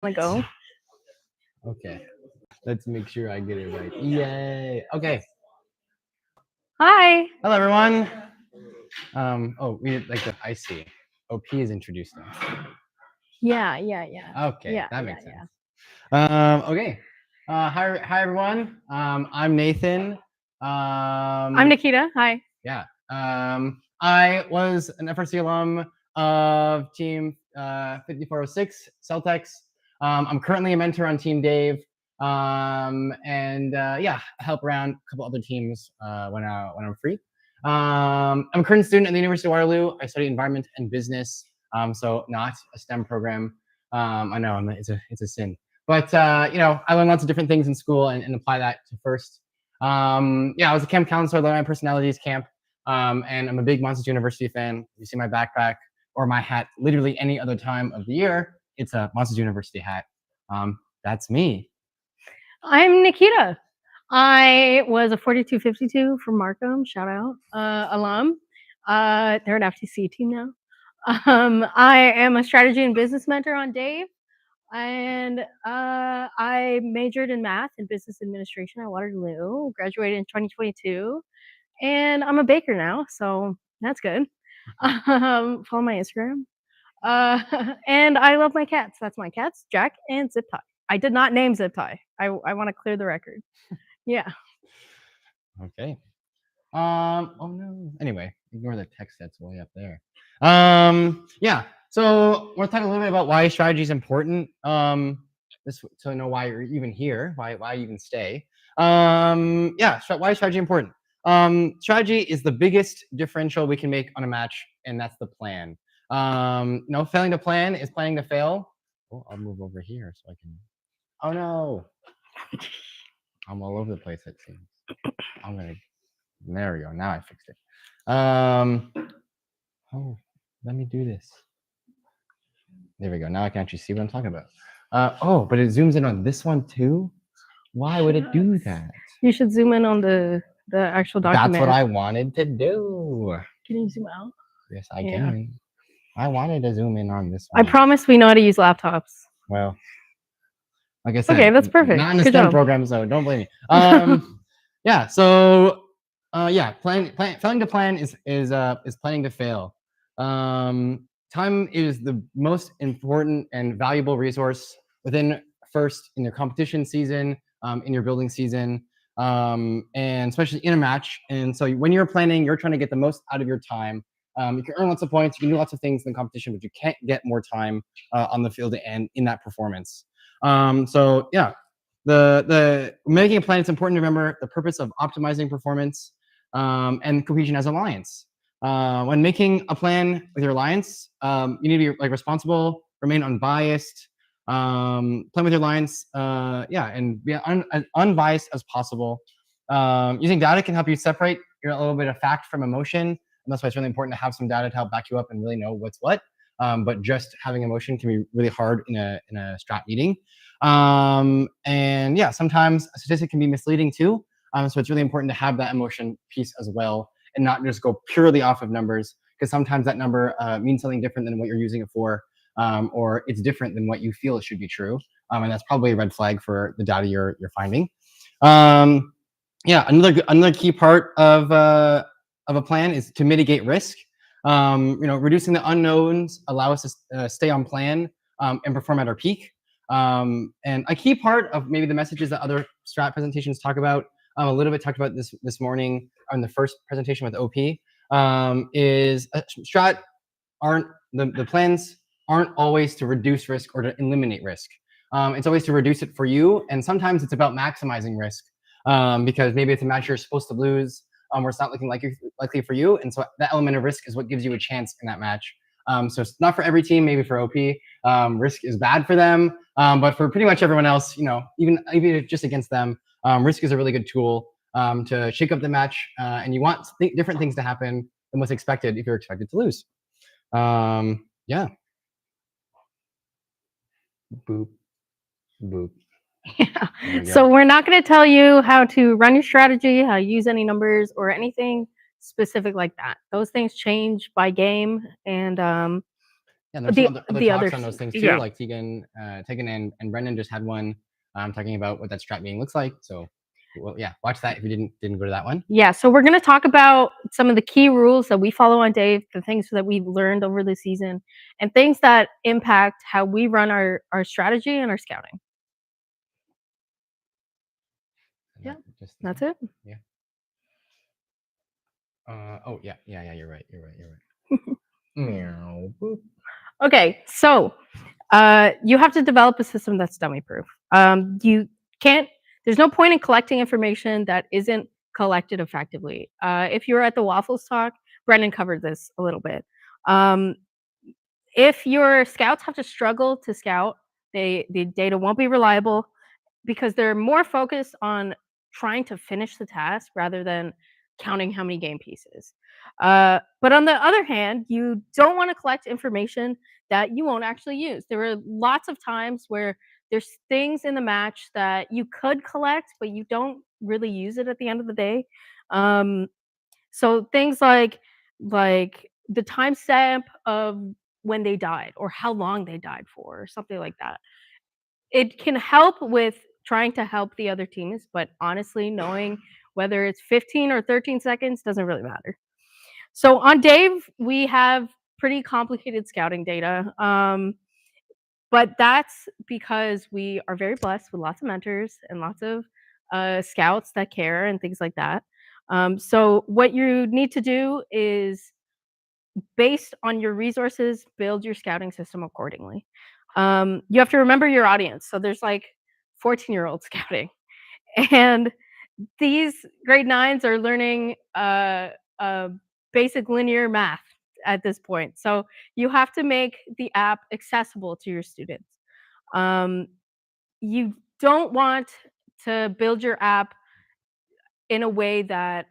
Go. Okay, let's make sure I get it right. Yay! Okay. Hi. Hello, everyone. We like the I see. OP is introducing. Yeah. Okay, that makes sense. Okay. Hi, everyone. I'm Nathan. I'm Nikhita. Hi. Yeah. I was an FRC alum of Team 5406 Celtex. I'm currently a mentor on Team Dave. I help around a couple other teams when I'm free. I'm a current student at the University of Waterloo. I study environment and business, so not a STEM program. I know it's a sin, but I learned lots of different things in school and apply that to FIRST. I was a camp counselor, learned my personalities camp, and I'm a big Monsters University fan. You see my backpack or my hat literally any other time of the year, it's a Monsters University hat. That's me. I'm Nikhita. I was a 4252 from Markham, shout out, alum. They're an FTC team now. I am a strategy and business mentor on Dave, and I majored in math and business administration at Waterloo, graduated in 2022, and I'm a baker now, so that's good. Follow my Instagram. And I love my cats. That's my cats, Jack and Zip Tie. I did not name Zip Tie. I want to clear the record. Yeah. Okay. Oh no. Anyway, ignore the text that's way up there. So we're talking a little bit about why strategy is important. This to know why you're even here, why you even stay. Why is strategy important? Strategy is the biggest differential we can make on a match, and that's the plan. Failing to plan is planning to fail. Oh, I'll move over here so I can. Oh no, I'm all over the place. It seems. I'm gonna. There we go. Now I fixed it. Let me do this. There we go. Now I can actually see what I'm talking about. But it zooms in on this one too. Why would it do that? You should zoom in on the actual document. That's what I wanted to do. Can you zoom out? Yes, I can. I wanted to zoom in on this one. I promise we know how to use laptops. Well, like I said, okay, that's perfect. Not in a STEM program, so don't blame me. Failing to plan is planning to fail. Time is the most important and valuable resource within FIRST in your competition season, in your building season, and especially in a match. And so when you're planning, you're trying to get the most out of your time. You can earn lots of points, you can do lots of things in the competition, but you can't get more time on the field and in that performance. The making a plan, it's important to remember the purpose of optimizing performance and cohesion as an alliance. When making a plan with your alliance, you need to be responsible, remain unbiased, plan with your alliance, and be as unbiased as possible. Using data can help you separate a little bit of fact from emotion, and that's why it's really important to have some data to help back you up and really know what's what. But just having emotion can be really hard in a strat meeting. Sometimes a statistic can be misleading too. So it's really important to have that emotion piece as well and not just go purely off of numbers, because sometimes that number means something different than what you're using it for, or it's different than what you feel it should be true. And that's probably a red flag for the data you're finding. Another key part of a plan is to mitigate risk. Reducing the unknowns allow us to stay on plan and perform at our peak. And a key part of maybe the messages that other strat presentations talk about, a little bit talked about this morning on the first presentation with OP, is strat the plans aren't always to reduce risk or to eliminate risk. It's always to reduce it for you, and sometimes it's about maximizing risk because maybe it's a match you're supposed to lose, or it's not looking likely for you, and so that element of risk is what gives you a chance in that match. So it's not for every team, maybe for OP. Risk is bad for them, but for pretty much everyone else, even just against them, risk is a really good tool to shake up the match, and you want different things to happen than what's expected if you're expected to lose. Boop, boop. Yeah. So we're not going to tell you how to run your strategy, how to use any numbers or anything specific like that. Those things change by game, and Yeah, and there's some other The other talks on those things too. yeah. Like Tegan and Brendan just had one talking about what that strat meeting looks like. So, well, yeah, watch that if you didn't go to that one. Yeah, so we're gonna talk about some of the key rules that we follow on Dave, the things that we've learned over the season, and things that impact how we run our strategy and our scouting. And Yeah, just that's it. Yeah. Oh yeah. You're right. Meow. Boop. Okay, so you have to develop a system that's dummy proof. You can't. There's no point in collecting information that isn't collected effectively. If you were at the Waffles talk, Brendan covered this a little bit. Um, if your scouts have to struggle to scout, the data won't be reliable because they're more focused on trying to finish the task rather than counting how many game pieces. But on the other hand, you don't want to collect information that you won't actually use. There are lots of times where there's things in the match that you could collect, but you don't really use it at the end of the day. Um, so things like the timestamp of when they died or how long they died for or something like that. It can help with trying to help the other teams, but honestly, knowing whether it's 15 or 13 seconds doesn't really matter. So on Dave, we have pretty complicated scouting data. But that's because we are very blessed with lots of mentors and lots of scouts that care and things like that. So what you need to do is, based on your resources, build your scouting system accordingly. You have to remember your audience. So there's like 14-year-old scouting, and these grade nines are learning basic linear math at this point. So you have to make the app accessible to your students. Um, you don't want to build your app in a way that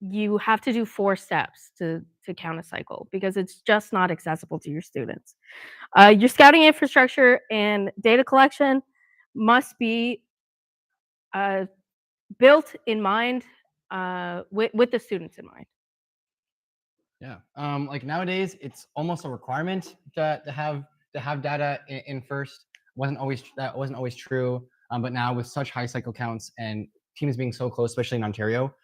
you have to do 4 steps to count a cycle because it's just not accessible to your students. Your scouting infrastructure and data collection must be uh, built in mind with the students in mind. Yeah. Like nowadays, it's almost a requirement to have data in first. Wasn't always true. But now with such high cycle counts and teams being so close, especially in Ontario,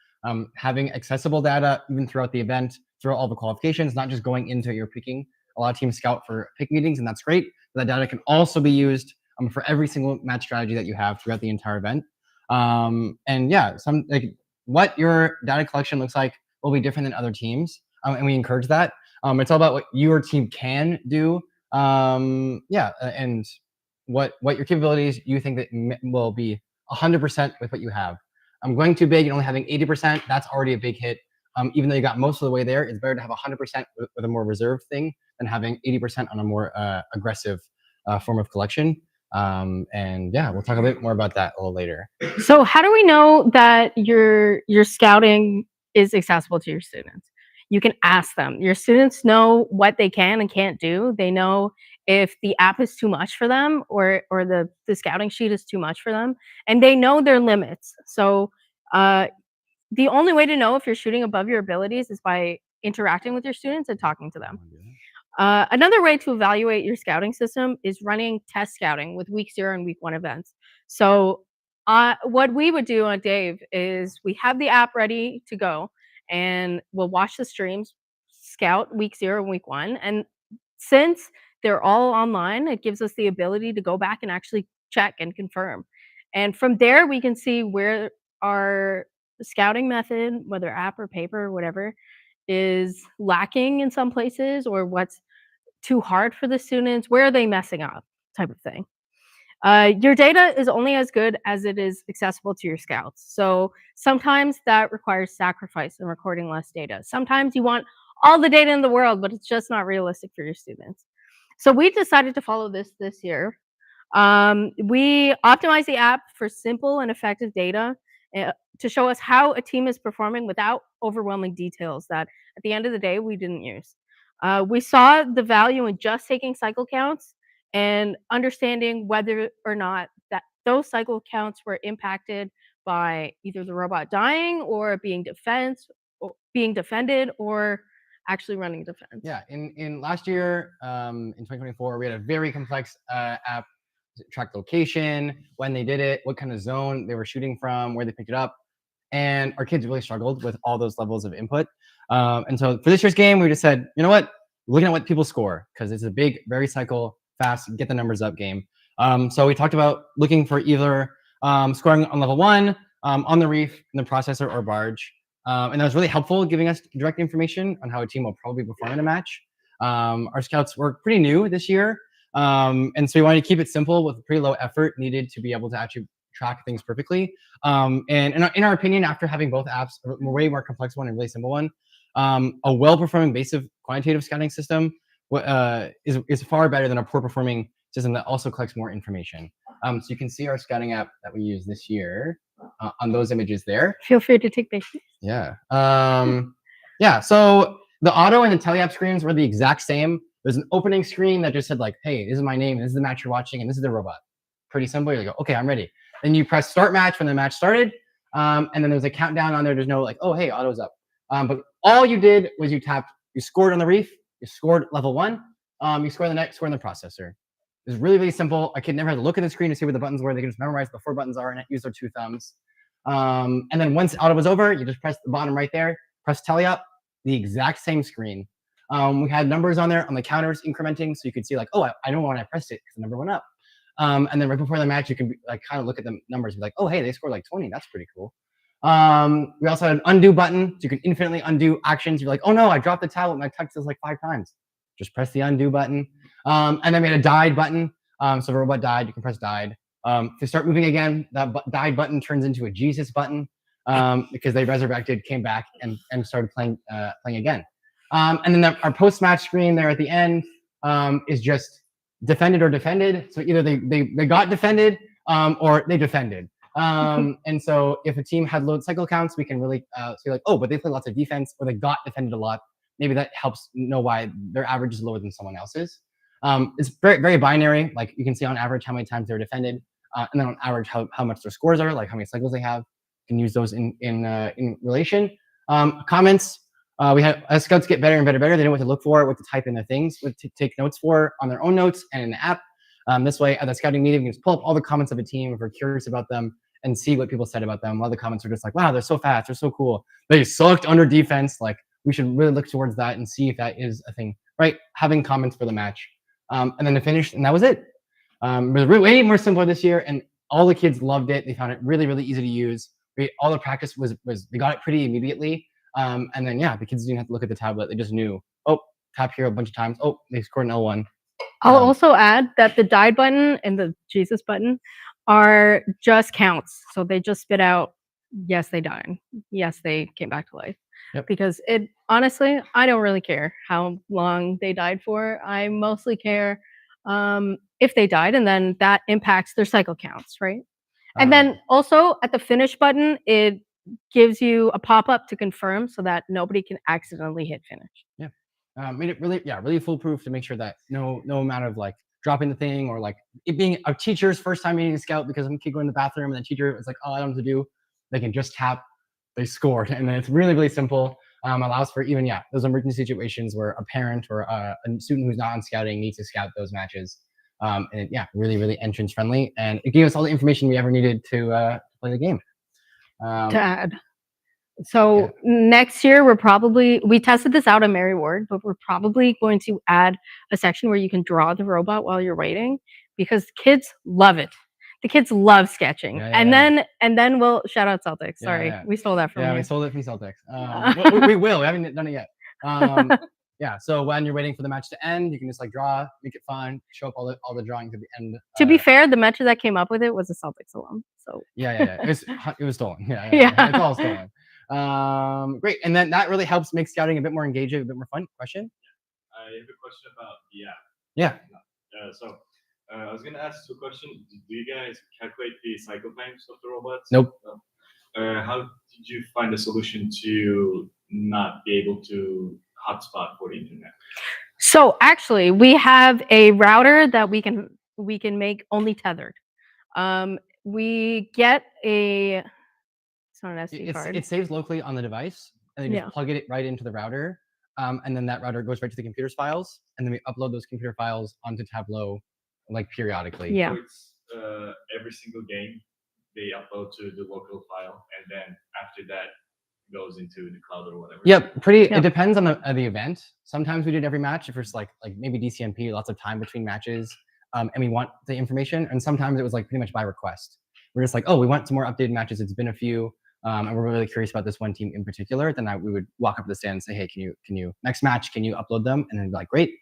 having accessible data even throughout the event, throughout all the qualifications, not just going into your picking. A lot of teams scout for pick meetings, and that's great. But that data can also be used for every single match strategy that you have throughout the entire event. And yeah, some like what your data collection looks like will be different than other teams, and we encourage that. It's all about what your team can do. And what your capabilities you think that will be 100% with what you have. Going too big and only having 80%, that's already a big hit. Even though you got most of the way there, it's better to have 100% with a more reserved thing than having 80% on a more aggressive form of collection. And yeah, we'll talk a bit more about that a little later. So how do we know that your scouting is accessible to your students? You can ask them. Your students know what they can and can't do. They know if the app is too much for them or the scouting sheet is too much for them, and they know their limits. So the only way to know if you're shooting above your abilities is by interacting with your students and talking to them. Another way to evaluate your scouting system is running test scouting with week 0 and week 1 events. So, what we would do on Dave is we have the app ready to go, and we'll watch the streams, scout week 0 and week 1, and since they're all online, it gives us the ability to go back and actually check and confirm. And from there, we can see where our scouting method, whether app or paper or whatever, is lacking in some places or what's too hard for the students, where are they messing up, type of thing. Your data is only as good as it is accessible to your scouts. So sometimes that requires sacrifice and recording less data. Sometimes you want all the data in the world, but it's just not realistic for your students. So we decided to follow this year. We optimize the app for simple and effective data to show us how a team is performing without overwhelming details that at the end of the day we didn't use. We saw the value in just taking cycle counts and understanding whether or not that those cycle counts were impacted by either the robot dying or being defended or actually running defense. Yeah, in last year, in 2024, we had a very complex app to track location, when they did it, what kind of zone they were shooting from, where they picked it up, and our kids really struggled with all those levels of input. And so for this year's game, we just said, you know what, looking at what people score, because it's a big, very cycle, fast, get the numbers up game. So we talked about looking for either scoring on level 1, on the reef, in the processor, or barge. And that was really helpful, giving us direct information on how a team will probably perform in a match. Our scouts were pretty new this year, and so we wanted to keep it simple with pretty low effort needed to be able to actually track things perfectly. And in our opinion, after having both apps, a way more complex one and really simple one, a well-performing basic quantitative scouting system is far better than a poor-performing system that also collects more information. So you can see our scouting app that we use this year on those images there. Feel free to take pictures. Yeah. Yeah. So the auto and the tele-app screens were the exact same. There's an opening screen that just said like, hey, this is my name, this is the match you're watching, and this is the robot. Pretty simple. You go, okay, I'm ready. Then you press start match when the match started. And then there's a countdown on there. There's no like, oh, hey, auto's up. But all you did was you scored on the reef, you scored level 1, you scored the next, scored in the processor. It was really, really simple. A kid never had to look at the screen to see where the buttons were. They could just memorize the 4 buttons are and use their 2 thumbs. And then once auto was over, you just press the bottom right there, press tally up, the exact same screen. We had numbers on there on the counters incrementing, so you could see like, oh, I know when I pressed it because the number went up. And then right before the match, you can like kind of look at the numbers and be like, oh, hey, they scored like 20. That's pretty cool. We also had an undo button, so you can infinitely undo actions. You're like, oh no, I dropped the tablet and I touched this like 5 times. Just press the undo button. And then we had a died button. So if a robot died, you can press died. To start moving again, that died button turns into a Jesus button because they resurrected, came back, and started playing again. And then our post-match screen there at the end is just defended or defended. So either they got defended or they defended. And so if a team had low cycle counts, we can really say like, oh, but they played lots of defense, or they got defended a lot. Maybe that helps know why their average is lower than someone else's. It's very, very binary. Like you can see on average how many times they're defended, and then on average how much their scores are, like how many cycles they have. You can use those in relation. Comments. We had as scouts get better and better. They know what to look for, what to type in the things, what to take notes for on their own notes and in the app. This way, at the scouting meeting, you can just pull up all the comments of a team if we're curious about them and see what people said about them. A lot of the comments are just like, wow, they're so fast, they're so cool. They sucked under defense. Like we should really look towards that and see if that is a thing, right? Having comments for the match. And then to finish, and that was it. It was way more simpler this year, and all the kids loved it. They found it really, really easy to use. All the practice was they got it pretty immediately. And then yeah, the kids didn't have to look at the tablet. They just knew, oh, tap here a bunch of times. Oh, they scored an L1. I'll also add that the died button and the Jesus button are just counts. So they just spit out, yes, they died. Yes, they came back to life. Yep. Because it honestly, I don't really care how long they died for. I mostly care if they died, and then that impacts their cycle counts, right? And then also at the finish button, it gives you a pop-up to confirm so that nobody can accidentally hit finish. Yeah. Made it really foolproof to make sure that no amount of like dropping the thing or like it being a teacher's first time meeting a scout because some kid going to the bathroom and the teacher was like, oh, I don't know what to do. They can just tap, they scored. And then it's really, really simple. Allows for even, those emergency situations where a parent or a student who's not on scouting needs to scout those matches. And really, really entrance friendly. And it gave us all the information we ever needed to play the game. To add. So next year, we tested this out at Mary Ward, but we're probably going to add a section where you can draw the robot while you're waiting because kids love it. The kids love sketching. And then we'll shout out Celtics. Sorry, we stole that from you. Yeah, we stole it from Celtics. We will. We haven't done it yet. So when you're waiting for the match to end, you can just like draw, make it fun, show up all the drawings at the end. To be fair, the mentor that came up with it was a Celtics alum. So it was stolen. It's all stolen. Great, and then that really helps make scouting a bit more engaging, a bit more fun. Question? I have a question about the app. Yeah. So I was gonna ask 2 questions. Do you guys calculate the cycle times of the robots? Nope. How did you find a solution to not be able to hotspot for the internet? So actually, we have a router that we can make only tethered. We get it's not an SD card. It saves locally on the device, and you just plug it right into the router. and then that router goes right to the computer's files, and then we upload those computer files onto Tableau, like periodically. Yeah. So it's every single game they upload to the local file, and then after that goes into the cloud or whatever. Yep, pretty. Yep. It depends on the event. Sometimes we did every match if it's like maybe DCMP, lots of time between matches, and we want the information. And sometimes it was like pretty much by request. We're just like, oh, we want some more updated matches. It's been a few, and we're really curious about this one team in particular. Then we would walk up to the stand and say, hey, can you next match? Can you upload them? And then be like, great.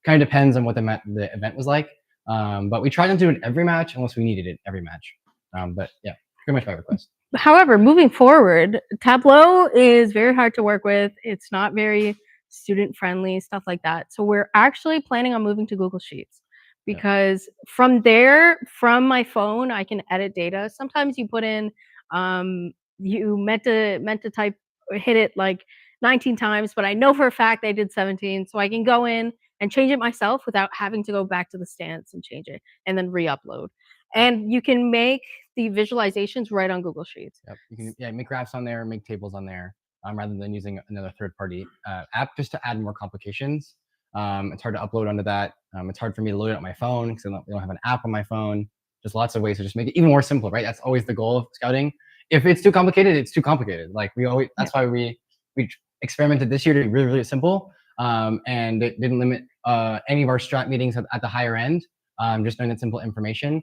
Kind of depends on what the event was like. But we try not to do it every match unless we needed it every match. But yeah, pretty much by request. However, moving forward, Tableau is very hard to work with. It's not very student friendly, stuff like that. So we're actually planning on moving to Google Sheets because from there, from my phone, I can edit data. Sometimes you put in, you meant to type, hit it like 19 times, but I know for a fact I did 17. So I can go in and change it myself without having to go back to the stance and change it and then re-upload. And you can make the visualizations right on Google Sheets. Yep. You can make graphs on there, make tables on there, rather than using another third-party app just to add more complications. It's hard to upload onto that. It's hard for me to load it on my phone because I don't have an app on my phone. Just lots of ways to just make it even more simple, right? That's always the goal of scouting. If it's too complicated, it's too complicated. Like that's why we experimented this year to be really, really simple, and it didn't limit any of our strat meetings at the higher end. Just knowing that simple information.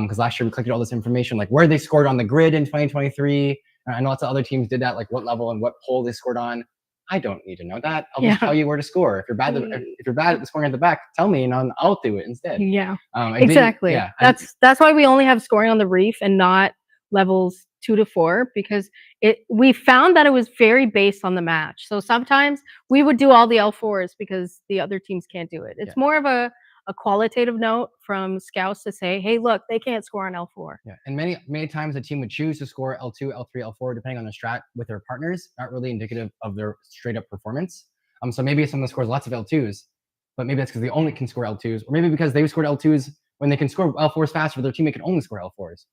Because last year we collected all this information, like where they scored on the grid in 2023. I know lots of other teams did that, like what level and what poll they scored on. I don't need to know that. I'll just tell you where to score. If you're bad, if you're bad at the scoring at the back, tell me, and I'll do it instead. Yeah, exactly. Yeah, that's why we only have scoring on the reef and not levels 2 to 4, because we found that it was very based on the match. So sometimes we would do all the L4s because the other teams can't do it. It's more of a qualitative note from scouts to say, hey, look, they can't score on L4. Yeah, and many times a team would choose to score L2, L3, L4, depending on the strat with their partners, not really indicative of their straight up performance. So maybe someone scores lots of L2s, but maybe that's because they only can score L2s, or maybe because they scored L2s when they can score L4s faster, but their teammate can only score L4s.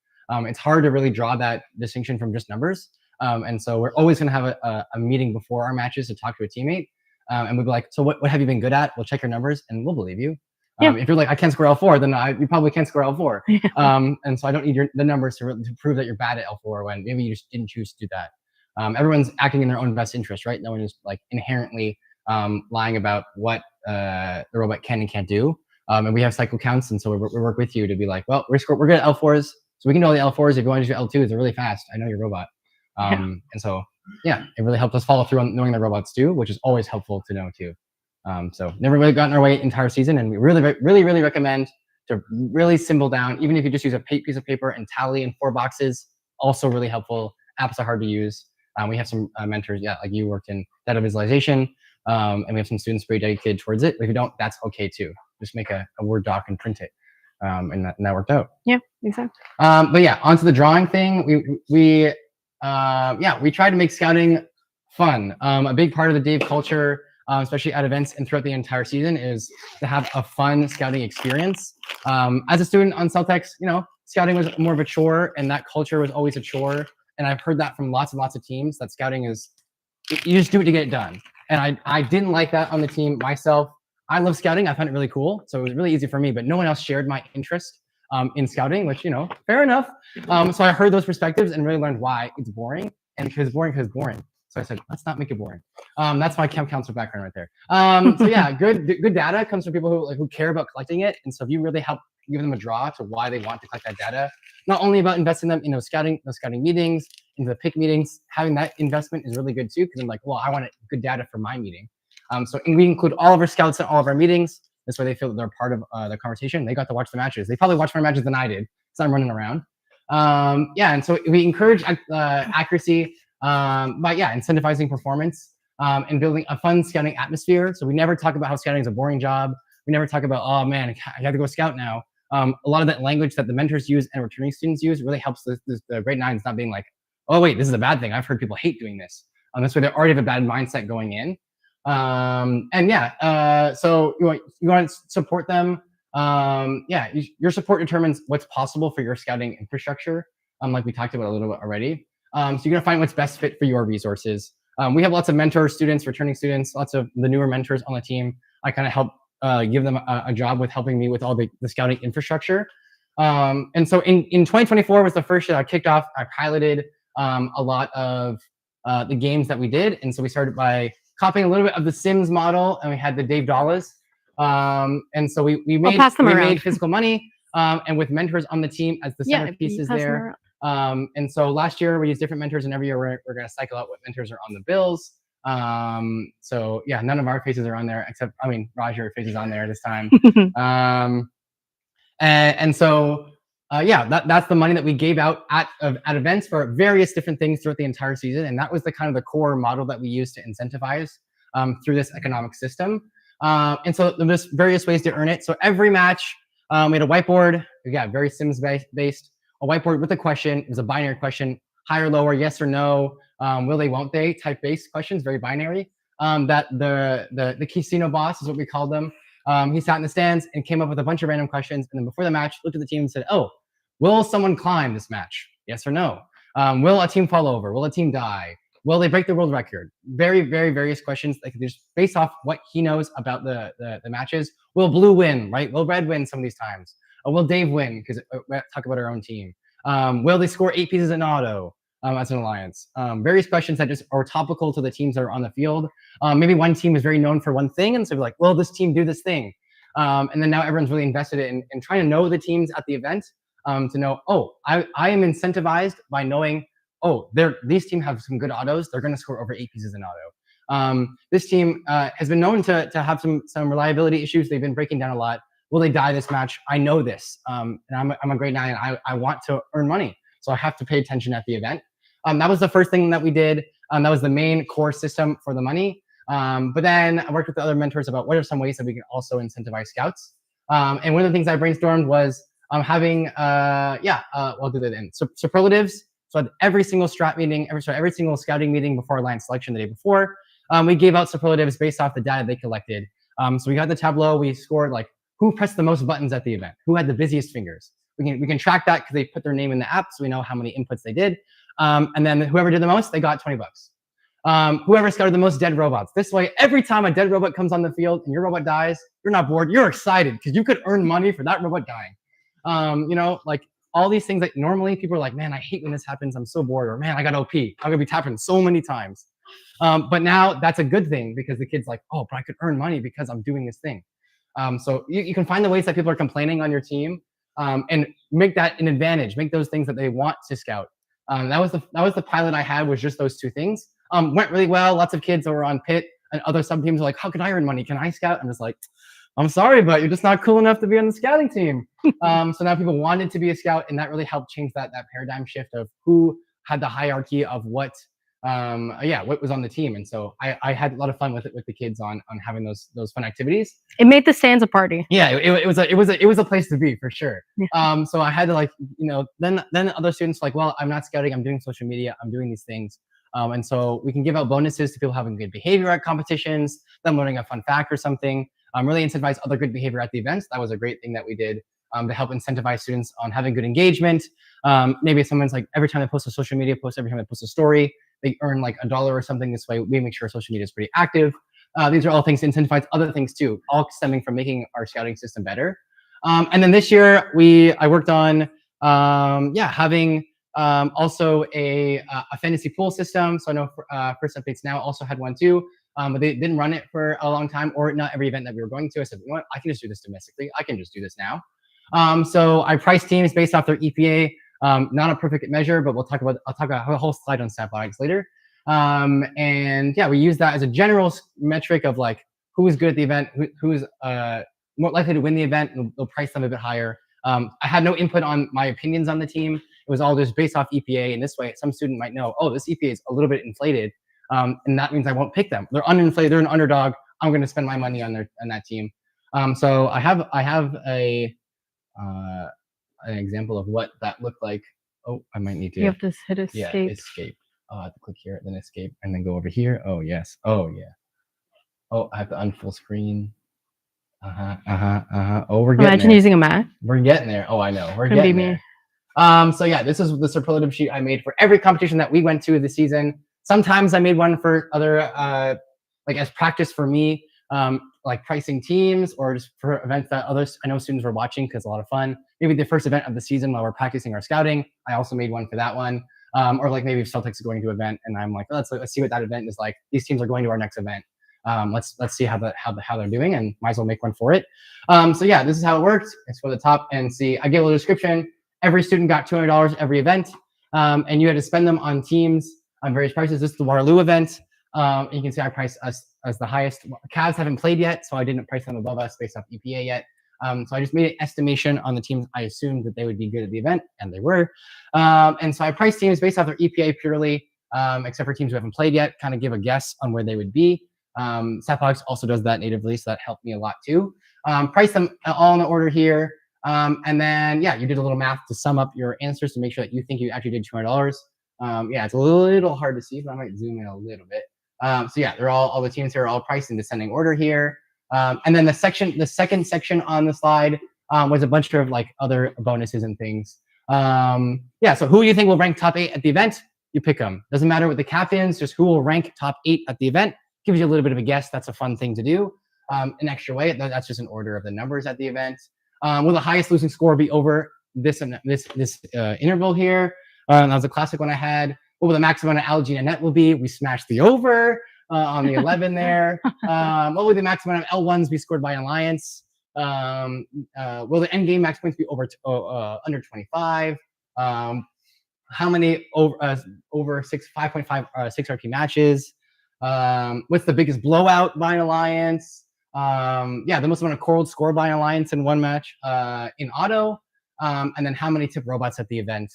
It's hard to really draw that distinction from just numbers. And so we're always going to have a meeting before our matches to talk to a teammate. And we'll be like, so what have you been good at? We'll check your numbers and we'll believe you. If you're like, I can't score L4, then you probably can't score L4. And so I don't need the numbers to prove that you're bad at L4 when maybe you just didn't choose to do that. Everyone's acting in their own best interest, right? No one is like inherently lying about what the robot can and can't do. And we have cycle counts, and so we work with you to be like, well, we're good at L4s, so we can do all the L4s. If you want to do L2s, they're really fast. I know your robot. And so, yeah, it really helped us follow through on knowing the robots do, which is always helpful to know too. So never really gotten our way entire season, and we really recommend to really simple down. Even if you just use a piece of paper and tally in 4 boxes, also really helpful. Apps are hard to use. We have some mentors, like you worked in data visualization, and we have some students very dedicated towards it. But if you don't, that's okay too. Just make a Word doc and print it, and that worked out. Yeah, exactly. But yeah, onto the drawing thing. We try to make scouting fun. A big part of the Dave culture, especially at events and throughout the entire season, is to have a fun scouting experience. As a student on Celtex, scouting was more of a chore, and that culture was always a chore. And I've heard that from lots and lots of teams, that scouting is, you just do it to get it done. And I didn't like that on the team myself. I love scouting. I found it really cool. So it was really easy for me, but no one else shared my interest in scouting, which, fair enough. So I heard those perspectives and really learned why it's boring. And because it's boring. So I said, let's not make it boring. That's my camp counselor background right there. So yeah, good data comes from people who care about collecting it. And so if you really help give them a draw to why they want to collect that data, not only about investing them in those scouting meetings, into the pick meetings, having that investment is really good too, because I'm like, well, I want good data for my meeting. So we include all of our scouts in all of our meetings. This way they feel that they're part of the conversation. They got to watch the matches. They probably watched more matches than I did, so I'm running around. And so we encourage accuracy by incentivizing performance and building a fun scouting atmosphere. So we never talk about how scouting is a boring job. We never talk about, oh man, I have to go scout now. A lot of that language that the mentors use and returning students use really helps the grade 9s not being like, oh wait, this is a bad thing. I've heard people hate doing this. This way they already have a bad mindset going in. So you want to support them. Your support determines what's possible for your scouting infrastructure. Like we talked about a little bit already. So you're gonna find what's best fit for your resources. We have lots of mentor students, returning students, lots of the newer mentors on the team. I kind of help give them a job with helping me with all the scouting infrastructure. And so in 2024 was the first year I kicked off. I piloted a lot of the games that we did. And so we started by copying a little bit of the Sims model, and we had the Dave Dollars. And so we made physical money, and with mentors on the team as the centerpieces there. And so last year we used different mentors, and every year we're going to cycle out what mentors are on the bills. So yeah, none of our faces are on there except, I mean, Roger, your face is on there this time. And so yeah, that's the money that we gave out at events for various different things throughout the entire season. And that was the kind of the core model that we used to incentivize through this economic system. And so there's various ways to earn it. So every match, we had a whiteboard, yeah, very Sims based, a whiteboard with a question. It was a binary question, high or lower, yes or no, will they, won't they, type based questions, very binary. That the casino boss is what we called them. He sat in the stands and came up with a bunch of random questions. And then before the match, looked at the team and said, oh, will someone climb this match? Yes or no? Will a team fall over? Will a team die? Will they break the world record? Very, very various questions. Like just based off what he knows about the matches. Will blue win, right? Will red win some of these times? Will Dave win? Because we talk about our own team. Will they score 8 pieces in auto as an alliance? Various questions that just are topical to the teams that are on the field. Maybe one team is very known for one thing, and so we're like, will this team do this thing? And then now everyone's really invested in trying to know the teams at the event. To know, oh, I am incentivized by knowing, oh, these teams have some good autos. They're going to score over 8 pieces in auto. This team has been known to have some reliability issues. They've been breaking down a lot. Will they die this match? I know this, and I'm a grade 9, and I want to earn money, so I have to pay attention at the event. That was the first thing that we did. That was the main core system for the money. But then I worked with the other mentors about what are some ways that we can also incentivize scouts. And one of the things I brainstormed was having we'll do that then. So superlatives. So at every single strat meeting, every single scouting meeting before alliance selection the day before, we gave out superlatives based off the data they collected. So we got the tableau. We scored like who pressed the most buttons at the event, who had the busiest fingers. We can track that because they put their name in the app, so we know how many inputs they did. And then whoever did the most, they got $20. Whoever scouted the most dead robots. This way, every time a dead robot comes on the field and your robot dies, you're not bored. You're excited because you could earn money for that robot dying. You know, like all these things that normally people are like, man, I hate when this happens. I'm so bored. Or man, I got OP. I'm gonna be tapping so many times. But now that's a good thing because the kid's like, oh, but I could earn money because I'm doing this thing. So you can find the ways that people are complaining on your team and make that an advantage. Make those things that they want to scout. That was the pilot I had, was just those two things. Went really well. Lots of kids that were on pit and other sub teams were like, how can I earn money? Can I scout? I'm just like, I'm sorry, but you're just not cool enough to be on the scouting team. So now people wanted to be a scout, and that really helped change that paradigm shift of who had the hierarchy of what was on the team. And so I had a lot of fun with the kids on having those fun activities. It made the stands a party. Yeah, it was a place to be for sure. So I had to then other students were like, well, I'm not scouting, I'm doing social media, I'm doing these things. And so we can give out bonuses to people having good behavior at competitions, them learning a fun fact or something. Really incentivize other good behavior at the events. That was a great thing that we did to help incentivize students on having good engagement. Maybe someone's like, every time they post a social media post, every time they post a story, they earn like $1 or something. This way we make sure social media is pretty active. These are all things to incentivize other things too, all stemming from making our scouting system better. And then this year I worked on having also a fantasy pool system. So I know First Updates Now also had one too, but they didn't run it for a long time, or not every event that we were going to. I said, you know what, I can just do this domestically. I can just do this now. So I priced teams based off their EPA. Not a perfect measure, but I'll talk about a whole slide on Snaplogics later. And yeah, we use that as a general metric of like who's good at the event, who's more likely to win the event, and they'll price them a bit higher. I had no input on my opinions on the team. It was all just based off EPA. And this way, some student might know, oh, this EPA is a little bit inflated, and that means I won't pick them. They're uninflated. They're an underdog. I'm going to spend my money on that team. So I have an example of what that looked like. Oh, I might need to. You have to hit escape. Yeah, escape. I have to click here, then escape, and then go over here. Oh yes. Oh yeah. Oh, I have to unfull screen. Oh, we're getting Imagine there. using a Mac. We're getting there. Oh, I know. We're Could getting be there. me. So yeah, this is the superlative sheet I made for every competition that we went to this season. Sometimes I made one for other, like as practice for me, like pricing teams or just for events that others, I know students were watching because it's a lot of fun. Maybe the first event of the season while we're practicing our scouting, I also made one for that one. Or like maybe if Celtics is going to an event and I'm like, let's see what that event is like. These teams are going to our next event. Let's see how they're doing, and might as well make one for it. So yeah, this is how it works. Let's go to the top and see. I gave a little description. Every student got $200 every event, and you had to spend them on teams on various prices. This is the Waterloo event. You can see I priced us as the highest. Cavs haven't played yet, so I didn't price them above us based off EPA yet. So I just made an estimation on the teams I assumed that they would be good at the event, and they were. And so I priced teams based off their EPA purely, except for teams who haven't played yet, kind of give a guess on where they would be. Satellix also does that natively, so that helped me a lot too. Price them all in the order here. And then, yeah, you did a little math to sum up your answers to make sure that you think you actually did $200. Yeah, it's a little hard to see, but I might zoom in a little bit. So yeah, they're all the teams here are all priced in descending order here. And then the second section on the slide was a bunch of like other bonuses and things. Yeah, so who do you think will rank top 8 at the event? You pick them. Doesn't matter what the captains, just who will rank top 8 at the event. Gives you a little bit of a guess. That's a fun thing to do. An extra way. That's just an order of the numbers at the event. Will the highest losing score be over this interval here? That was a classic one I had. What will the maximum amount of algae in a net will be? We smashed the over on the 11 there. What will the maximum amount of L1s be scored by an alliance? Will the end game max points be over under 25? How many over 5.5 6RP matches? What's the biggest blowout by an alliance? Yeah, the most amount of corals scored by an alliance in one match in auto. And then how many tip robots at the event?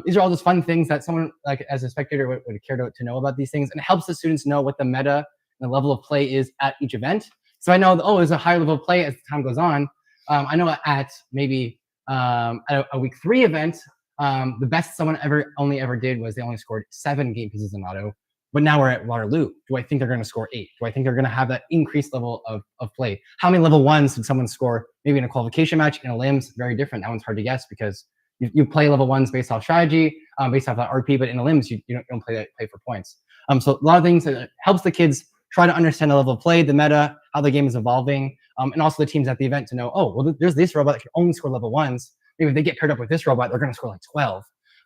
These are all just fun things that someone like as a spectator would care to know about these things, and it helps the students know what the meta and the level of play is at each event. So I know, there's a high level of play as time goes on. I know at maybe at a week 3 event, the best someone ever did was they only scored 7 game pieces in auto. But now we're at Waterloo. Do I think they're going to score 8? Do I think they're going to have that increased level of play? How many level 1s did someone score maybe in a qualification match? In a limbs, very different. That one's hard to guess because you play level 1s based off strategy, based off that RP, but in a limbs, you don't play for points. So a lot of things that helps the kids try to understand the level of play, the meta, how the game is evolving, and also the teams at the event to know, well, there's this robot that can only score level 1s. Maybe if they get paired up with this robot, they're going to score like 12.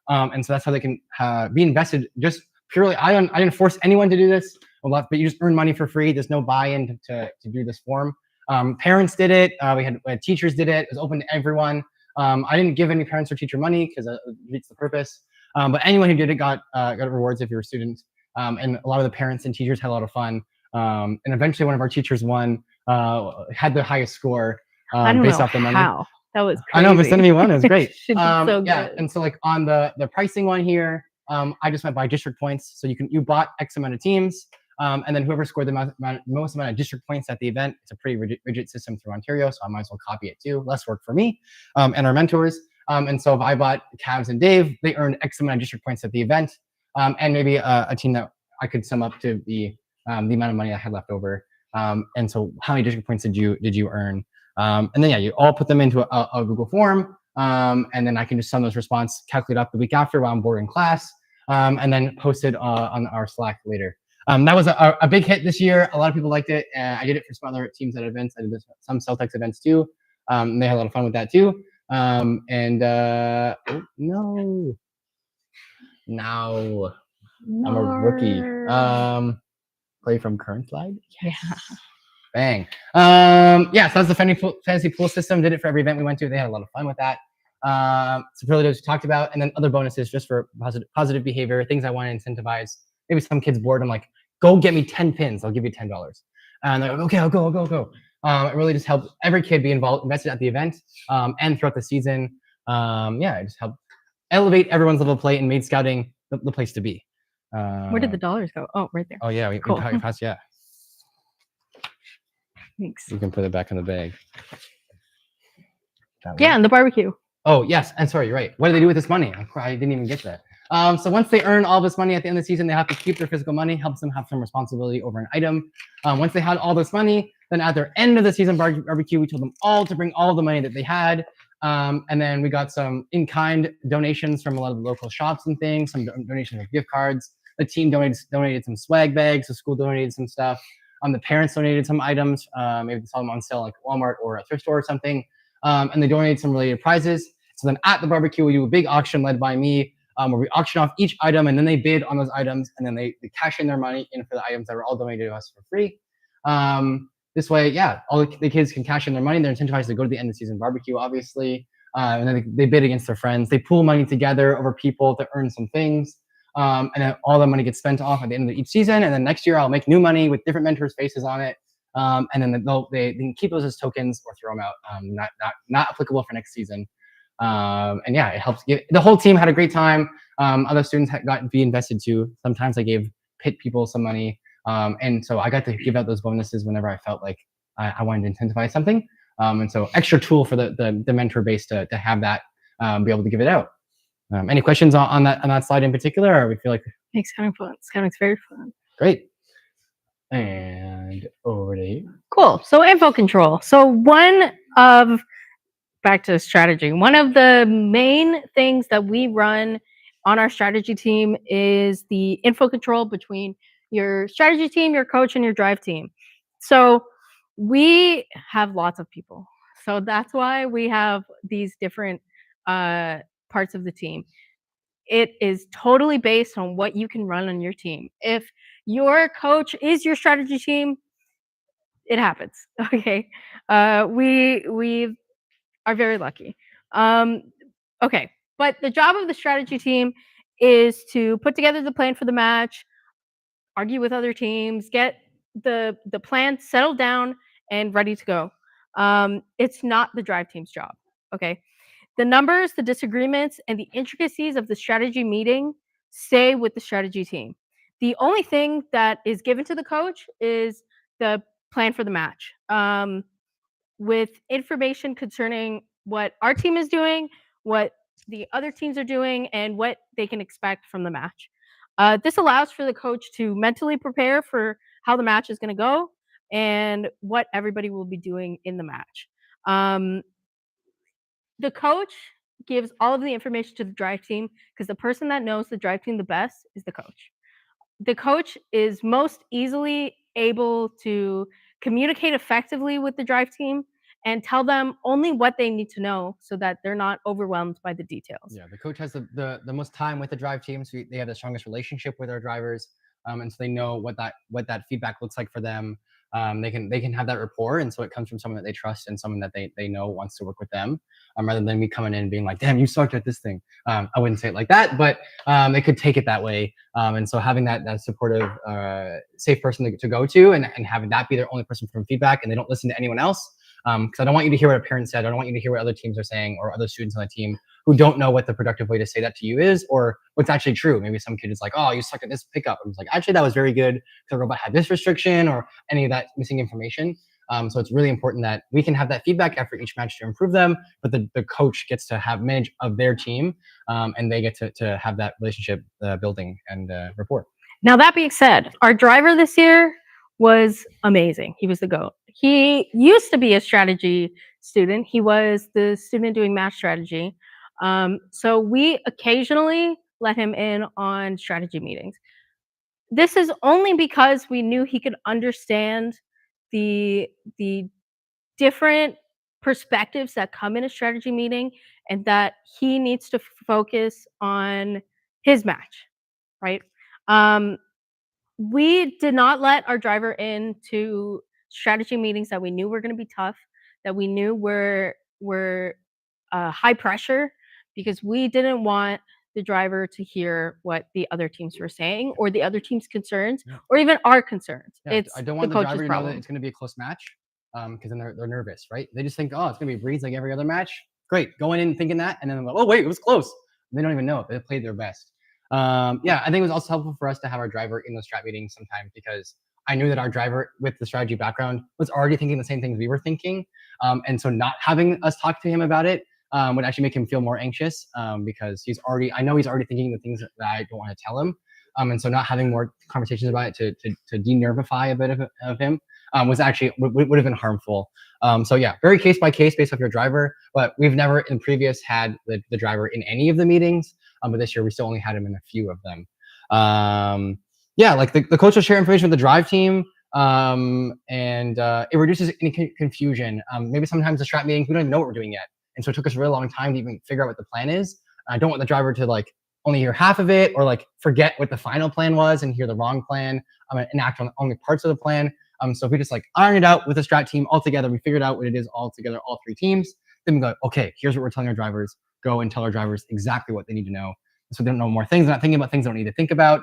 And so that's how they can be invested just purely. I didn't force anyone to do this, but you just earn money for free. There's no buy-in to do this form. Parents did it. We had teachers did it. It was open to everyone. I didn't give any parents or teacher money because it meets the purpose. But anyone who did it got rewards if you're a student. And a lot of the parents and teachers had a lot of fun. And eventually one of our teachers won, had the highest score based off the money. How. That was crazy. I know, but sending me one, it was great. So yeah, good. and so like on the pricing one here, I just went by district points. So you bought X amount of teams, and then whoever scored the most amount of district points at the event, it's a pretty rigid system through Ontario, so I might as well copy it too. Less work for me and our mentors. And so if I bought Cavs and Dave, they earned X amount of district points at the event, and maybe a team that I could sum up to be the amount of money I had left over. And so how many district points did you earn? And then yeah, you all put them into a Google form, and then I can just sum those response, calculate up the week after while I'm bored in class, and then post it on our Slack later. That was a big hit this year. A lot of people liked it. I did it for some other teams at events. I did some Celtics events too. They had a lot of fun with that too. Oh, no, I'm a rookie. Play from current slide. Yeah. Bang. Yeah, so that's the fantasy pool system. Did it for every event we went to. They had a lot of fun with that. Superlatives we talked about, and then other bonuses just for positive behavior, things I want to incentivize. Maybe some kid's bored. I'm like, go get me 10 pins. I'll give you $10. And they're like, okay, I'll go. It really just helped every kid be invested at the event and throughout the season. Yeah, it just helped elevate everyone's level of play and made scouting the place to be. Where did the dollars go? Oh, right there. Oh yeah, we passed. Yeah. Thanks. You can put it back in the bag. Yeah, and the barbecue. Oh, yes. And sorry, you're right. What do they do with this money? I didn't even get that. So once they earn all this money at the end of the season, they have to keep their physical money, helps them have some responsibility over an item. Once they had all this money, then at their end of the season barbecue, we told them all to bring all the money that they had. And then we got some in-kind donations from a lot of the local shops and things, some donations of gift cards. The team donated some swag bags. The school donated some stuff. The parents donated some items. Maybe they saw them on sale like Walmart or a thrift store or something. And they donated some related prizes. So then at the barbecue, we do a big auction led by me, where we auction off each item, and then they bid on those items, and then they cash in their money in for the items that were all donated to us for free. This way, yeah, all the kids can cash in their money. They're incentivized to go to the end of season barbecue, obviously. And then they bid against their friends. They pool money together over people to earn some things. And then all the money gets spent off at the end of each season. And then next year, I'll make new money with different mentors' faces on it. And then they can keep those as tokens or throw them out. Not applicable for next season. And yeah, it helps. The whole team had a great time. Other students got to be invested too. Sometimes I gave pit people some money. And so I got to give out those bonuses whenever I felt like I wanted to incentivize something. And so extra tool for the mentor base to have that, be able to give it out. Any questions on that slide in particular, or we feel like Makes kind of fun. It's very fun. great. And over to you. Cool. So info control. So back to strategy. One of the main things that we run on our strategy team is the info control between your strategy team, your coach, and your drive team. So we have lots of people. So that's why we have these different parts of the team. It is totally based on what you can run on your team. If your coach is your strategy team, it happens. Okay. We are very lucky. Okay. But the job of the strategy team is to put together the plan for the match, argue with other teams, get the plan settled down and ready to go. It's not the drive team's job. Okay. The numbers, the disagreements, and the intricacies of the strategy meeting stay with the strategy team. The only thing that is given to the coach is the plan for the match, with information concerning what our team is doing, what the other teams are doing, and what they can expect from the match. This allows for the coach to mentally prepare for how the match is going to go and what everybody will be doing in the match. The coach gives all of the information to the drive team because the person that knows the drive team the best is the coach. The coach is most easily able to communicate effectively with the drive team and tell them only what they need to know so that they're not overwhelmed by the details. Yeah, the coach has the most time with the drive team, so they have the strongest relationship with our drivers, and so they know what that feedback looks like for them. They can have that rapport, and so it comes from someone that they trust and someone that they know wants to work with them, rather than me coming in and being like, "Damn, you sucked at this thing." I wouldn't say it like that, but they could take it that way. And so having that supportive, safe person to go to, and having that be their only person from feedback, and they don't listen to anyone else. Because I don't want you to hear what a parent said. I don't want you to hear what other teams are saying or other students on the team who don't know what the productive way to say that to you is, or what's actually true. Maybe some kid is like, "Oh, you suck at this pickup." I was like, "Actually, that was very good because the robot had this restriction," or any of that missing information. So it's really important that we can have that feedback after each match to improve them, but the coach gets to have manage of their team, and they get to have that relationship building and rapport. Now, that being said, our driver this year was amazing. He was the GOAT. He used to be a strategy student. He was the student doing match strategy. So we occasionally let him in on strategy meetings. This is only because we knew he could understand the different perspectives that come in a strategy meeting and that he needs to focus on his match, right? We did not let our driver into strategy meetings that we knew were going to be tough, that we knew were high pressure, because we didn't want the driver to hear what the other teams were saying or the other team's concerns, or even our concerns. Yeah, I don't want the driver to know that it's going to be a close match, because then they're nervous, right? They just think, "Oh, it's going to be a breeze like every other match." Great, going in thinking that, and then like, "Oh wait, it was close." They don't even know it. They played their best. Yeah, I think it was also helpful for us to have our driver in those strat meetings sometimes, because I knew that our driver with the strategy background was already thinking the same things we were thinking. And so not having us talk to him about it would actually make him feel more anxious, because I know he's already thinking the things that I don't want to tell him. And so not having more conversations about it to de-nervify a bit of him was actually would have been harmful. So yeah, very case by case based off your driver, but we've never in previous had the driver in any of the meetings. But this year we still only had him in a few of them. Yeah, like the coach will share information with the drive team, and it reduces any confusion. Maybe sometimes the strat meetings, we don't even know what we're doing yet. And so it took us a really long time to even figure out what the plan is. I don't want the driver to like only hear half of it or like forget what the final plan was and hear the wrong plan, and enact on only parts of the plan. So if we just like iron it out with the strat team all together, we figured out what it is all together, all 3 teams, then we go, okay, here's what we're telling our drivers. Go and tell our drivers exactly what they need to know. So they don't know more things. They're not thinking about things they don't need to think about.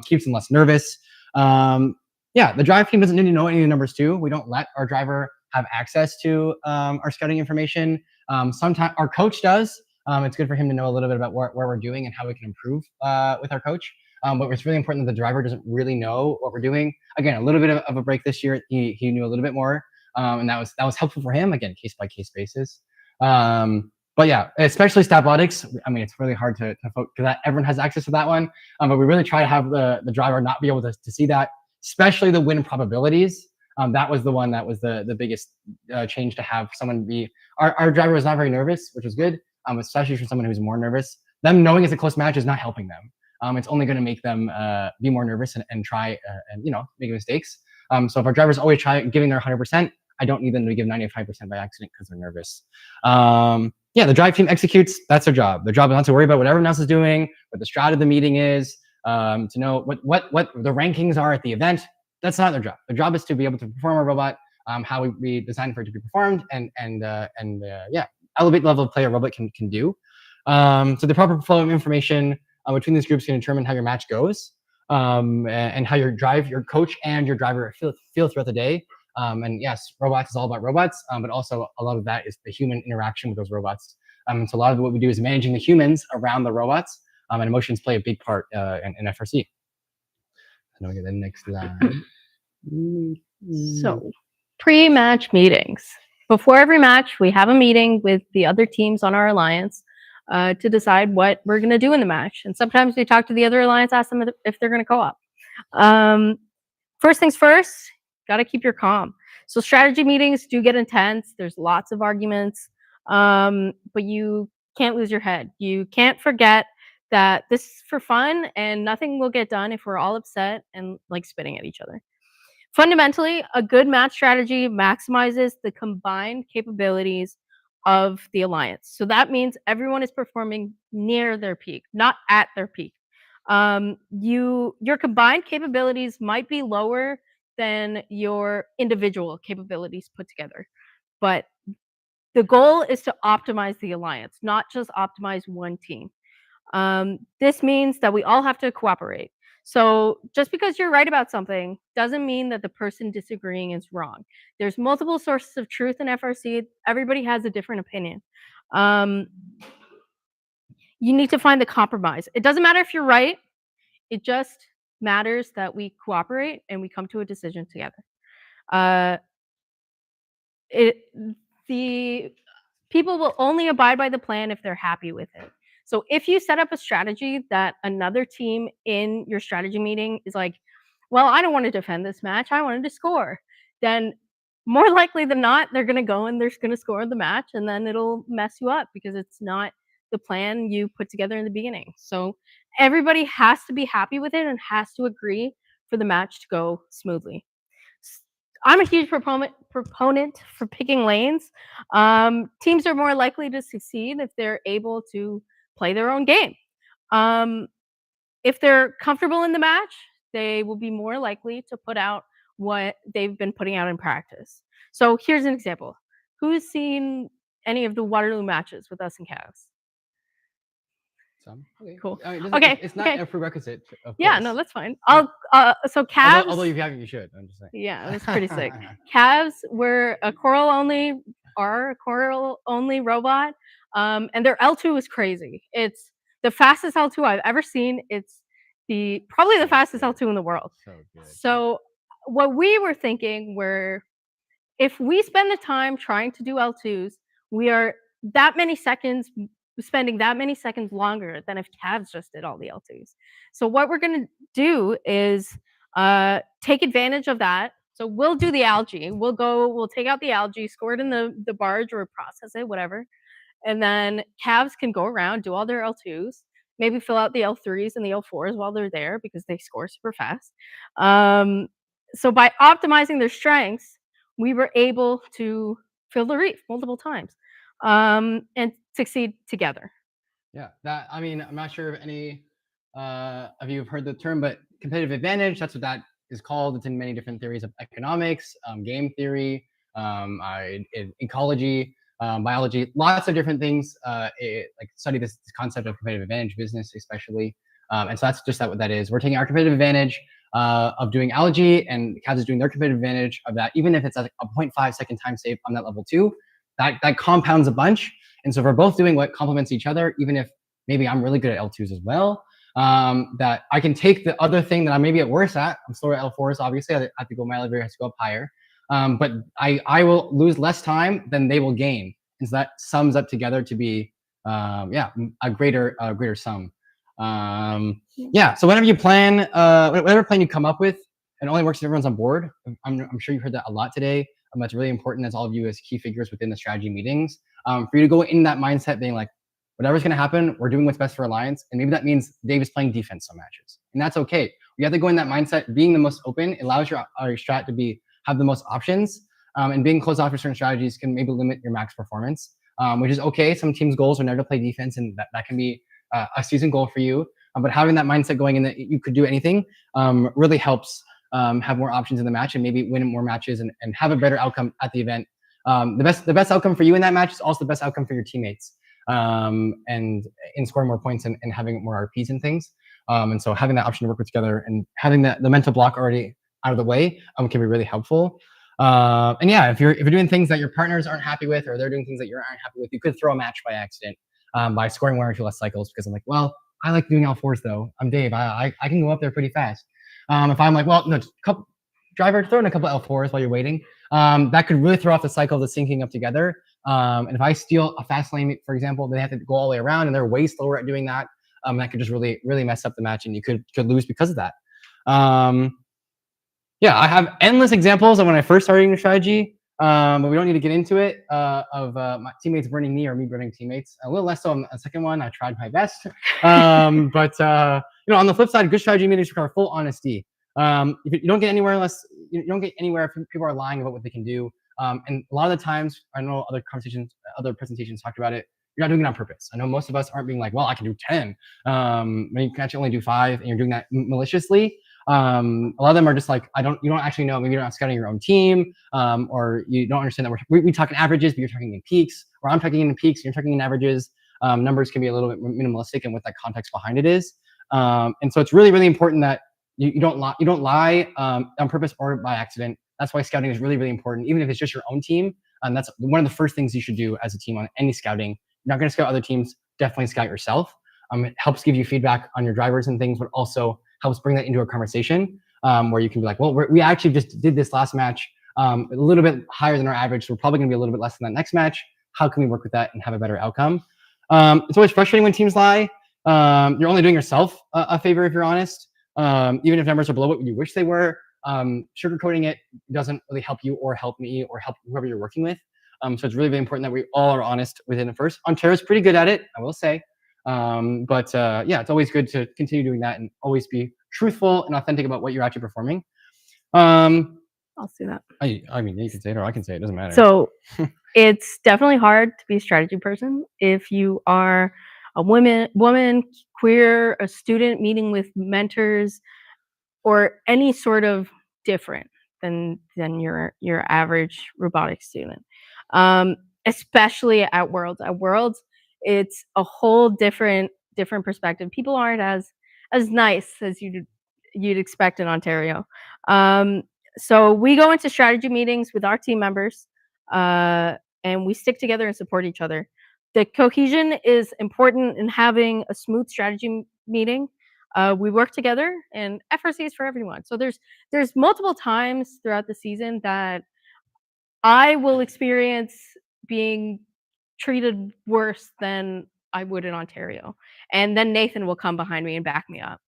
Keeps them less nervous. Yeah, the drive team doesn't need to know any of the numbers too. We don't let our driver have access to our scouting information. Sometimes our coach does. It's good for him to know a little bit about where we're doing and how we can improve with our coach. But it's really important that the driver doesn't really know what we're doing. Again, a little bit of a break this year. He knew a little bit more, and that was helpful for him. Again, case by case basis. But yeah, especially Statistics. I mean, it's really hard to focus because everyone has access to that one. But we really try to have the driver not be able to see that, especially the win probabilities. That was the one that was the biggest change, to have someone be. Our driver was not very nervous, which was good, especially for someone who's more nervous. Them knowing it's a close match is not helping them. It's only going to make them be more nervous and try and make mistakes. So if our drivers always try giving their 100%, I don't need them to give 95% by accident because they're nervous. Yeah, the drive team executes. That's their job. Their job is not to worry about what everyone else is doing, what the strat of the meeting is, to know what the rankings are at the event. That's not their job. Their job is to be able to perform a robot how we designed for it to be performed, and yeah, elevate the level of play a robot can do. So the proper flow of information between these groups can determine how your match goes, and how your coach and your driver feel throughout the day. And yes, robots is all about robots, but also a lot of that is the human interaction with those robots. So a lot of what we do is managing the humans around the robots, and emotions play a big part in FRC. And then we get the next slide. So, pre-match meetings. Before every match, we have a meeting with the other teams on our alliance to decide what we're going to do in the match. And sometimes we talk to the other alliance, ask them if they're going to co-op. First things first, got to keep your calm. So strategy meetings do get intense. There's lots of arguments, but you can't lose your head. You can't forget that this is for fun and nothing will get done if we're all upset and like spitting at each other. Fundamentally, a good match strategy maximizes the combined capabilities of the alliance. So that means everyone is performing near their peak, not at their peak. Your combined capabilities might be lower than your individual capabilities put together, but the goal is to optimize the alliance, not just optimize one team. This means that we all have to cooperate. So just because you're right about something doesn't mean that the person disagreeing is wrong. There's multiple sources of truth in FRC. Everybody has a different opinion. You need to find the compromise. It doesn't matter if you're right. It just matters that we cooperate and we come to a decision together. The people will only abide by the plan if they're happy with it. So if you set up a strategy that another team in your strategy meeting is like, well, I don't want to defend this match, I wanted to score, then more likely than not, they're going to go and they're going to score the match, and then it'll mess you up because it's not the plan you put together in the beginning. So everybody has to be happy with it and has to agree for the match to go smoothly. I'm a huge proponent for picking lanes. Teams are more likely to succeed if they're able to play their own game. If they're comfortable in the match, they will be more likely to put out what they've been putting out in practice. So here's an example. Who's seen any of the Waterloo matches with us and Cavs? Some. Okay. Cool. Okay. It's not a prerequisite. Yeah, no, that's fine. So Cavs. Although if you haven't, you should. I'm just saying. Yeah, it was pretty sick. Cavs were a coral only robot, and their L2 is crazy. It's the fastest L2 I've ever seen. It's probably the fastest L2 in the world. So good. So what we were thinking were, if we spend the time trying to do L2s, we are spending that many seconds longer than if Cavs just did all the L2s. So what we're going to do is take advantage of that. So we'll do the algae. We'll take out the algae, score it in the barge or process it, whatever. And then Cavs can go around, do all their L2s. maybe fill out the L3s and the L4s while they're there because they score super fast. So by optimizing their strengths, we were able to fill the reef multiple times and succeed together. Yeah, I mean, I'm not sure if any of you have heard the term, but competitive advantage, that's what that is called. It's in many different theories of economics, game theory, in ecology, biology, lots of different things like study this concept of competitive advantage, business especially. And so that's just what that is. We're taking our competitive advantage of doing algae, and Cavs is doing their competitive advantage of that, even if it's a 0.5-second time save on that level 2, that compounds a bunch. And so if we're both doing what complements each other, even if maybe I'm really good at L2s as well, that I can take the other thing that I may be at worse at. I'm slower at L4s, obviously. I have to go, my elevator has to go up higher. But I will lose less time than they will gain. And so that sums up together to be, a greater sum. So whenever you plan, whatever plan you come up with, it only works if everyone's on board. I'm sure you've heard that a lot today. That's really important as all of you as key figures within the strategy meetings. For you to go in that mindset being like, whatever's going to happen, we're doing what's best for Alliance. And maybe that means Dave is playing defense some matches. And that's okay. You have to go in that mindset. Being the most open, it allows your strat to have the most options. And being closed off for certain strategies can maybe limit your max performance, which is okay. Some teams' goals are never to play defense, and that can be a season goal for you. But having that mindset going in that you could do anything really helps have more options in the match and maybe win more matches and have a better outcome at the event. The best outcome for you in that match is also the best outcome for your teammates, and in scoring more points and having more RPs and things. And so having that option to work together and having the mental block already out of the way can be really helpful. And yeah, if you're doing things that your partners aren't happy with, or they're doing things that you aren't happy with, you could throw a match by accident by scoring 1 or 2 less cycles. Because I'm like, well, I like doing L4s though. I'm Dave. I can go up there pretty fast. If I'm like, well, no, driver, throw in a couple L4s while you're waiting. That could really throw off the cycle of the syncing up together. And if I steal a fast lane, for example, they have to go all the way around, and they're way slower at doing that. That could just really, really mess up the match, and you could lose because of that. I have endless examples of when I first started in strategy, but we don't need to get into it, of my teammates burning me or me burning teammates. A little less so on the second one. I tried my best. But on the flip side, good strategy meetings require full honesty. If you don't get anywhere unless you don't get anywhere if people are lying about what they can do. And a lot of the times, I know other presentations talked about it. You're not doing it on purpose. I know most of us aren't being like, well, I can do 10. When you can actually only do 5, and you're doing that maliciously. A lot of them are just like, you don't actually know. Maybe you're not scouting your own team, or you don't understand that we talk in averages, but you're talking in peaks, or I'm talking in peaks, and you're talking in averages. Numbers can be a little bit minimalistic and what that context behind it is. And so it's really, really important that you don't lie on purpose or by accident. That's why scouting is really, really important, even if it's just your own team. And that's one of the first things you should do as a team on any scouting. You're not going to scout other teams. Definitely scout yourself. It helps give you feedback on your drivers and things, but also helps bring that into a conversation where you can be like, well, we actually just did this last match a little bit higher than our average, so we're probably going to be a little bit less than that next match. How can we work with that and have a better outcome? It's always frustrating when teams lie. You're only doing yourself a favor if you're honest. Even if numbers are below what you wish they were, sugarcoating it doesn't really help you or help me or help whoever you're working with. So it's really, really important that we all are honest within it first. Ontario's pretty good at it, I will say. It's always good to continue doing that and always be truthful and authentic about what you're actually performing. I'll see that. I mean, you can say it or I can say it. Doesn't matter. So it's definitely hard to be a strategy person if you are a woman, queer, a student meeting with mentors, or any sort of different than your average robotics student. Especially at Worlds. At Worlds, it's a whole different perspective. People aren't as nice as you'd expect in Ontario. So we go into strategy meetings with our team members, and we stick together and support each other. The cohesion is important in having a smooth strategy meeting. We work together, and FRC is for everyone. So there's multiple times throughout the season that I will experience being treated worse than I would in Ontario, and then Nathan will come behind me and back me up.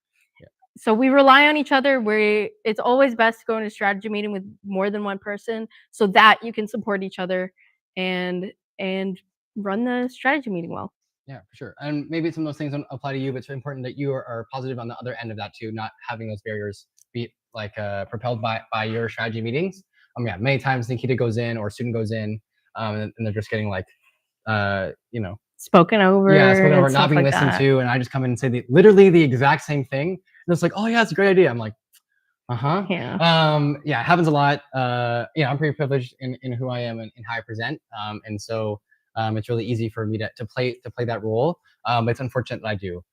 So we rely on each other. It's always best to go into a strategy meeting with more than one person so that you can support each other and run the strategy meeting well. Yeah, for sure. And maybe some of those things don't apply to you, but it's important that you are positive on the other end of that too, not having those barriers be like propelled by your strategy meetings. Yeah, many times Nikita goes in or a student goes in, and they're just getting like, spoken over. Yeah, spoken over, and not stuff being like listened that. to, and I just come in and say literally the exact same thing, and it's like, oh yeah, it's a great idea. I'm like, Yeah. Yeah, it happens a lot. I'm pretty privileged in who I am and how I present, and so it's really easy for me to play that role. But it's unfortunate that I do.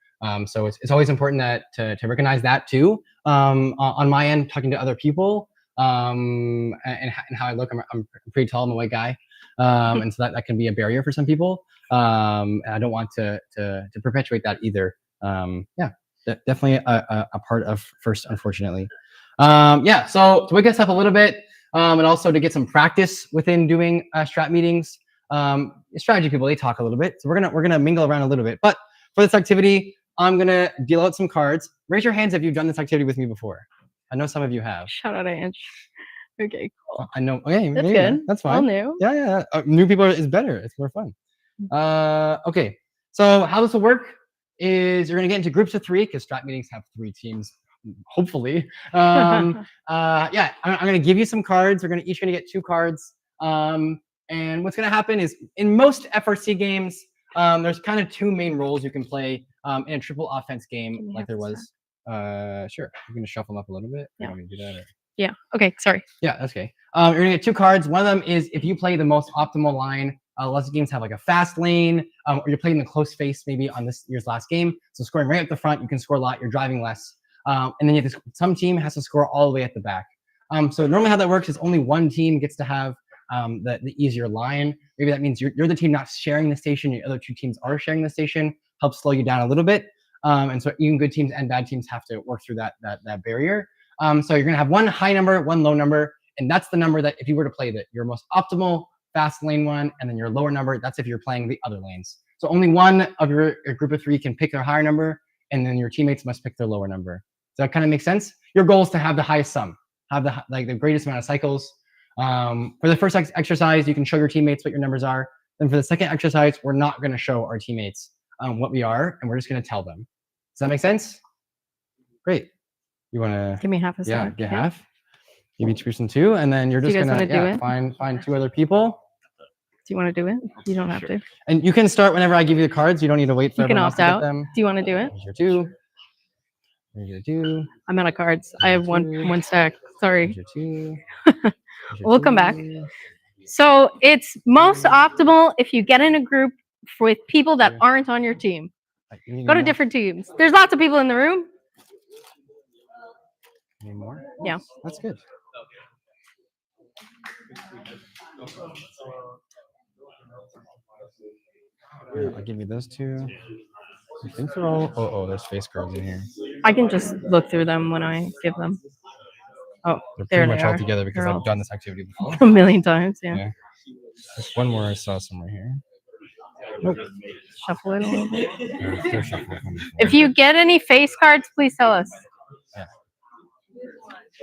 So it's always important to recognize that too. On my end, talking to other people, and how I look. I'm pretty tall. I'm a white guy, and so that can be a barrier for some people. And I don't want to perpetuate that either. Yeah, definitely a part of FIRST, unfortunately. So to wake us up a little bit, and also to get some practice within doing strat meetings. Strategy people, they talk a little bit, so we're gonna mingle around a little bit. But for this activity, I'm gonna deal out some cards. Raise your hands if you've done this activity with me before. I know some of you have. Shout out, Ange. Okay, cool. I know. Okay, That's good. That's fine. All new. Yeah. New people is better. It's more fun. Okay. So how this will work is you're gonna get into groups of 3 because strat meetings have 3 teams. Hopefully. I'm gonna give you some cards. We're each gonna get 2 cards. And what's gonna happen is in most FRC games, there's kind of 2 main roles you can play in a triple offense game, like there was. Sure. You're gonna shuffle them up a little bit. Yeah. You want me to do that? Or? Yeah. Okay. Sorry. Yeah, that's okay. You're gonna get 2 cards. One of them is if you play the most optimal line. Lots of games have like a fast lane, or you're playing the close face maybe on this year's last game. So scoring right up the front, you can score a lot. You're driving less, and then you have some team has to score all the way at the back. So normally how that works is only one team gets to have the easier line. Maybe that means you're the team not sharing the station. Your other 2 teams are sharing the station. Helps slow you down a little bit. And so even good teams and bad teams have to work through that barrier. So you're gonna have one high number, one low number, and that's the number that if you were to play your most optimal fast lane one, and then your lower number, that's if you're playing the other lanes. So only one of your group of 3 can pick their higher number, and then your teammates must pick their lower number. Does that kind of make sense? Your goal is to have the highest sum, have the greatest amount of cycles. For the first exercise, you can show your teammates what your numbers are. Then for the second exercise, we're not going to show our teammates what we are, and we're just going to tell them. Does that make sense? Great. You want to give me half a sec? Yeah, get half. Give each person 2, and then you're just gonna find 2 other people. Do you want to do it? You don't have to. And you can start whenever I give you the cards. You don't need to wait for everyone else to get them. Do you want to do it? Here's your 2. Here's your 2. I'm out of cards. I have one stack. Sorry. Here's your 2. We'll come back. So it's most optimal if you get in a group with people that aren't on your team. Go to different teams. There's lots of people in the room. Any more? Yeah. That's good. Here, I'll give you those 2. I think they're all. Oh, there's face cards in here. I can just look through them when I give them. Oh, they're there pretty much they all are. together because They're I've done this activity before. A million times, yeah. There's one more I saw somewhere here. Nope. Shuffle it a little bit. They're shuffling. If you get any face cards, please tell us.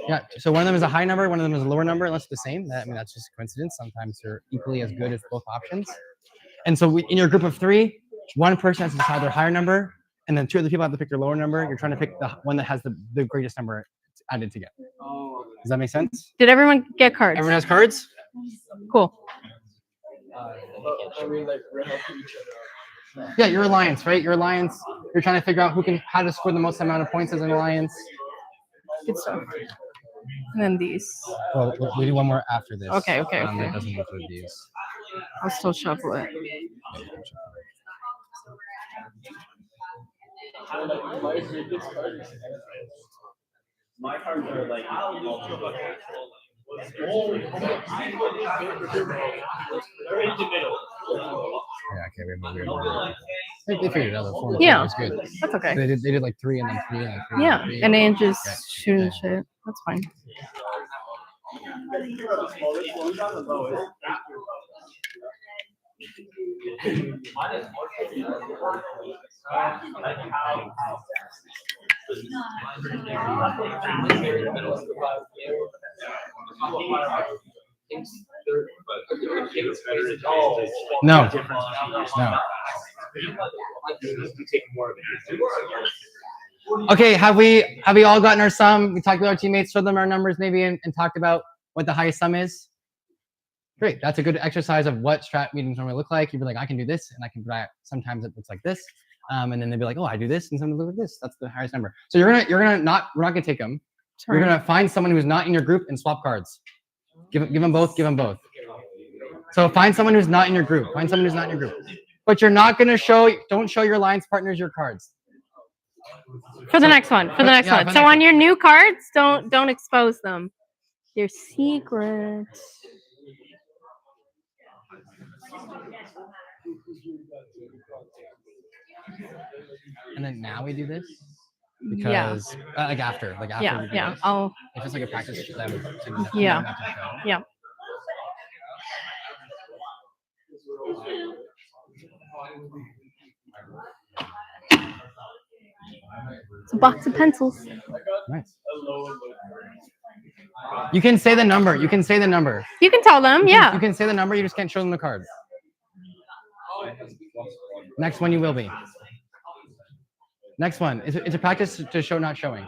Yeah. So one of them is a high number, one of them is a lower number, unless they're the same. That's just a coincidence. Sometimes they're equally as good as both options. And so in your group of 3, one person has to decide their higher number, and then 2 other people have to pick their lower number. You're trying to pick the one that has the greatest number added together. Does that make sense? Did everyone get cards? Everyone has cards? Cool. Yeah, your alliance, right? Your alliance. You're trying to figure out how to score the most amount of points as an alliance. Good stuff. And then these. Well, we do one more after this. Okay. That doesn't include these. I'll still shuffle it. My cards are like they're in the middle. Yeah, okay, we have a weird. They figured it out. The form Yeah, was good. that's okay. They did like 3 and then 3 and then 3. Yeah, and 3. and then just shooting shit. That's fine. No. Okay, have we all gotten our sum? We talked about our teammates, showed them our numbers maybe, and talked about what the highest sum is. Great, that's a good exercise of what strat meetings normally look like. You'd be like, I can do this, and I can do that. Sometimes it looks like this, and then they'd be like, oh, I do this, and sometimes it looks like this. That's the highest number. So we're not gonna take them. Sorry. You're gonna find someone who's not in your group and swap cards. Give them both. So find someone who's not in your group. Find someone who's not in your group. But you're not gonna don't show your alliance partners your cards. For the next one. So on your new cards, don't expose them. They're secrets. And then now we do this because like after yeah. It's just like a practice for them. Yeah. It's a box of pencils. Nice. You can say the number. You can tell them, yeah. You can say the number. You just can't show them the cards. Next one, you will be. Next one. It's a practice to show, not showing.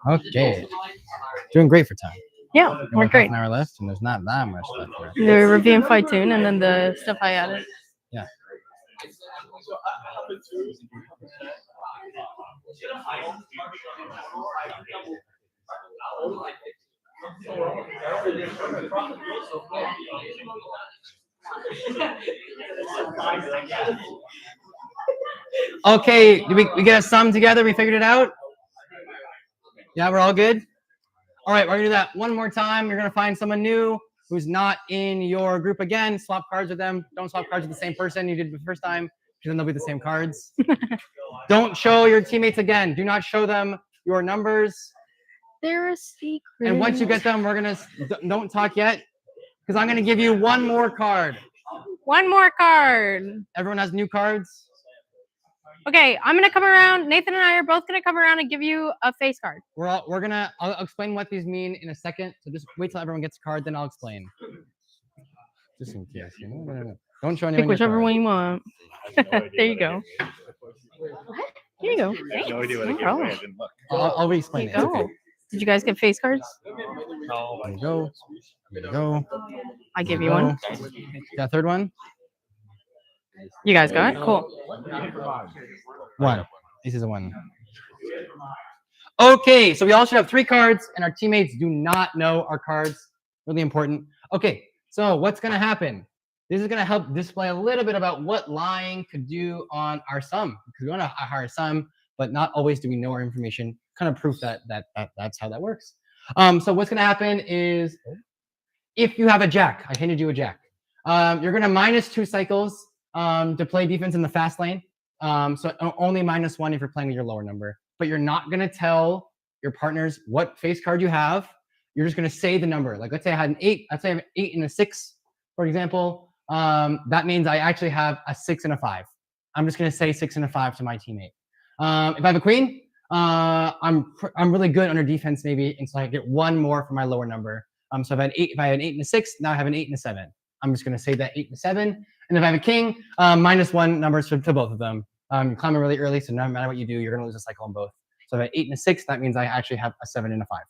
Okay. Doing great for time. Yeah, we're great. An hour left, and there's not that much left here. The review and fine tune, and then the stuff I added. Yeah. Okay, did we get a sum together? We figured it out? Yeah, we're all good? All right, we're gonna do that one more time. You're gonna find someone new who's not in your group again. Swap cards with them. Don't swap cards with the same person you did the first time, because then they'll be the same cards. Don't show your teammates again. Do not show them your numbers. They're a secret. And once you get them, don't talk yet, because I'm gonna give you one more card. One more card. Everyone has new cards? Okay, I'm gonna come around. Nathan and I are both gonna come around and give you a face card. I'll explain what these mean in a second. So just wait till everyone gets a card, then I'll explain. Just in case. Don't show anyone. Pick whichever one you want. There you go. What? Here you go. I have no idea what to give away. I didn't look. I'll re-explain it. Okay. Did you guys get face cards? No. There you go. There you go. I give you one. Got a third one? You guys got it? Cool. One. This is a one. Okay, so we all should have 3 cards, and our teammates do not know our cards. Really important. Okay, so what's going to happen? This is going to help display a little bit about what lying could do on our sum. Because we want a higher sum, but not always do we know our information. Kind of proof that's how that works. So what's going to happen is, if you have a jack, I handed you a jack. You're going to minus 2 cycles to play defense in the fast lane. So only -1 if you're playing with your lower number. But you're not going to tell your partners what face card you have. You're just going to say the number. Like, let's say I had an 8. Let's say I have an 8 and a 6, for example. That means I actually have a 6 and a 5. I'm just going to say 6 and a 5 to my teammate. If I have a queen, I'm really good under defense maybe, and so I get 1 more for my lower number. So if I had an 8 and a 6, now I have an 8 and a 7. I'm just going to say that 8 and a 7. And if I have a king, -1 numbers to both of them. You're climbing really early, so no matter what you do, you're going to lose a cycle on both. So if I have 8 and a 6, that means I actually have a 7 and a 5.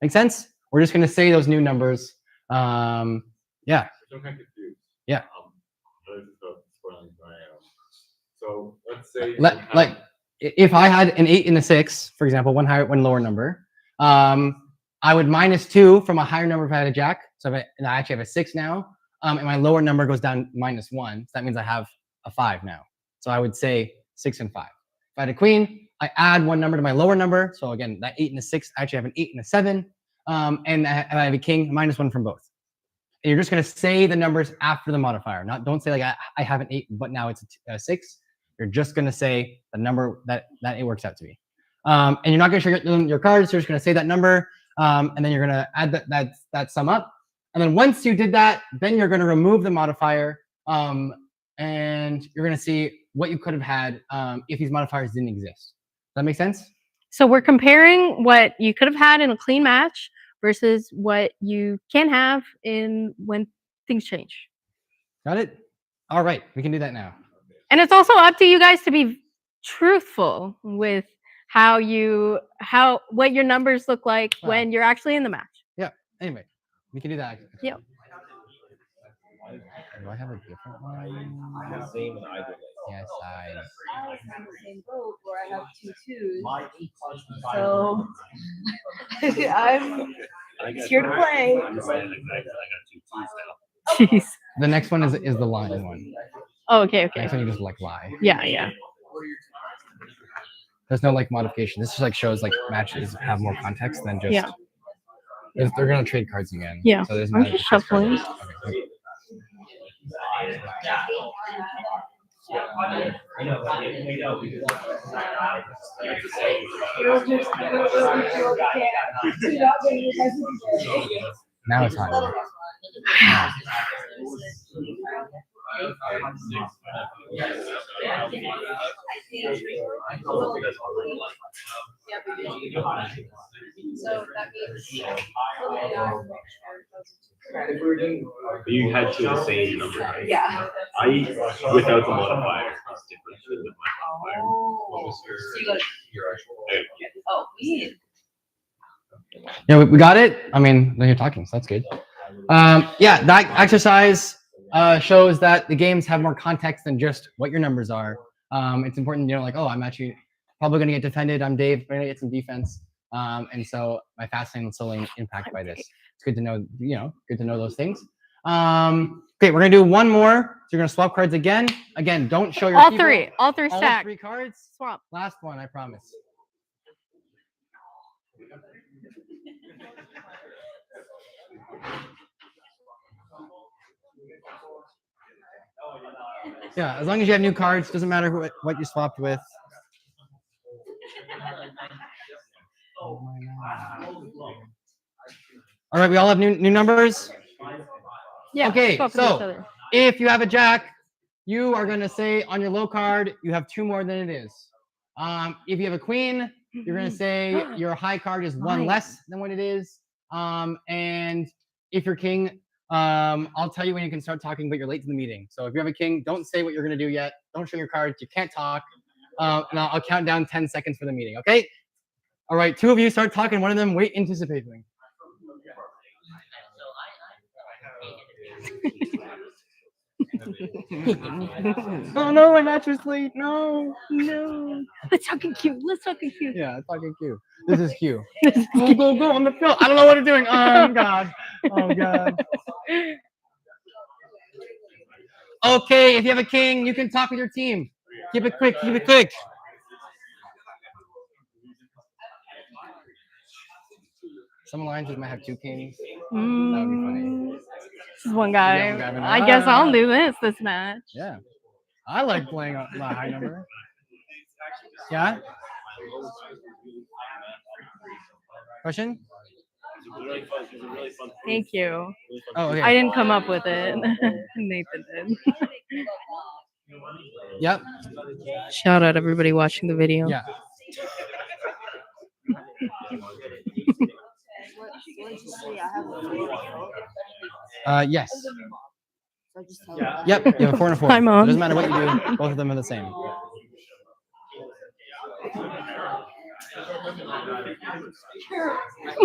Make sense? We're just going to say those new numbers. Yeah. Don't get confused. Yeah. So let's say like if I had an 8 and a 6, for example, one higher, one lower number, I would -2 from a higher number if I had a jack. So I actually have a 6 now, and my lower number goes down -1. So that means I have a 5 now. So I would say 6 and 5. If I had a queen, I add 1 number to my lower number. So again, that 8 and a 6, I actually have an 8 and a 7. And if I have a king, -1 from both. you're just going to say the numbers after the modifier. Don't say like I have an 8, but now it's a 6. You're just going to say the number that it works out to be. And you're not going to show your cards. You're just going to say that number, and then you're going to add that sum up. And then once you did that, then you're going to remove the modifier, and you're going to see what you could have had if these modifiers didn't exist. Does that make sense? So we're comparing what you could have had in a clean match versus what you can have in when things change. Got it? All right, we can do that now. And it's also up to you guys to be truthful with what your numbers look like when you're actually in the match. Yeah. Anyway, we can do that. Yep. Do I have a different one? Same in either way. Yes, I was in the same boat where I have 2 twos. So I'm here to play. I got 2 twos now. Jeez. The next one is the line one. Oh, okay. Next one you just like lie. Yeah. There's no like modification. This just like shows like matches have more context than just. Yeah. They're gonna trade cards again. Yeah. So there's I'm just shuffling. Okay. Now it's hot. You had 2 the same number, right? Yeah. Without the modifier, it's different than with my modifier. What was your actual? Oh, we. Yeah, we got it. I mean, then you're talking, so that's good. Yeah, that exercise shows that the games have more context than just what your numbers are. It's important, like, oh, I'm actually probably going to get defended. I'm Dave, going to get some defense. And so my fast lane and slow lane impacted by this. It's good to know, good to know those things. Okay, we're going to do one more. So you're going to swap cards again. Again, don't show your All people. three stack. All 3 cards. Swap. Last one, I promise. Yeah, as long as you have new cards, doesn't matter what you swapped with. All right, we all have new numbers? Yeah. Okay, swap with each so other. if you have a jack, you are going to say on your low card, you have 2 more than it is. If you have a queen, you're going to say your high card is 1 less than what it is. And if you're king, I'll tell you when you can start talking, but you're late to the meeting. So if you have a king, don't say what you're going to do yet. Don't show your cards. You can't talk. And I'll count down 10 seconds for the meeting, okay? All right, 2 of you start talking. One of them wait anticipating. Oh no, my match was late. No. Let's talk in Q. Yeah, talking Q. This is Q. Go on the field. I don't know what I'm doing. Oh God. Okay, if you have a king, you can talk with your team. Keep it quick. Some alliances might have 2 kings. That would be funny. This is one guy. Yeah, I guess I'll do this match. Yeah. I like playing a high number. Yeah? Question? Thank you. Oh, okay. I didn't come up with it. Nathan did. Yep. Shout out everybody watching the video. Yeah. Yes. Yep. You have a 4 and a 4. Hi, Mom. It doesn't matter what you do. Both of them are the same.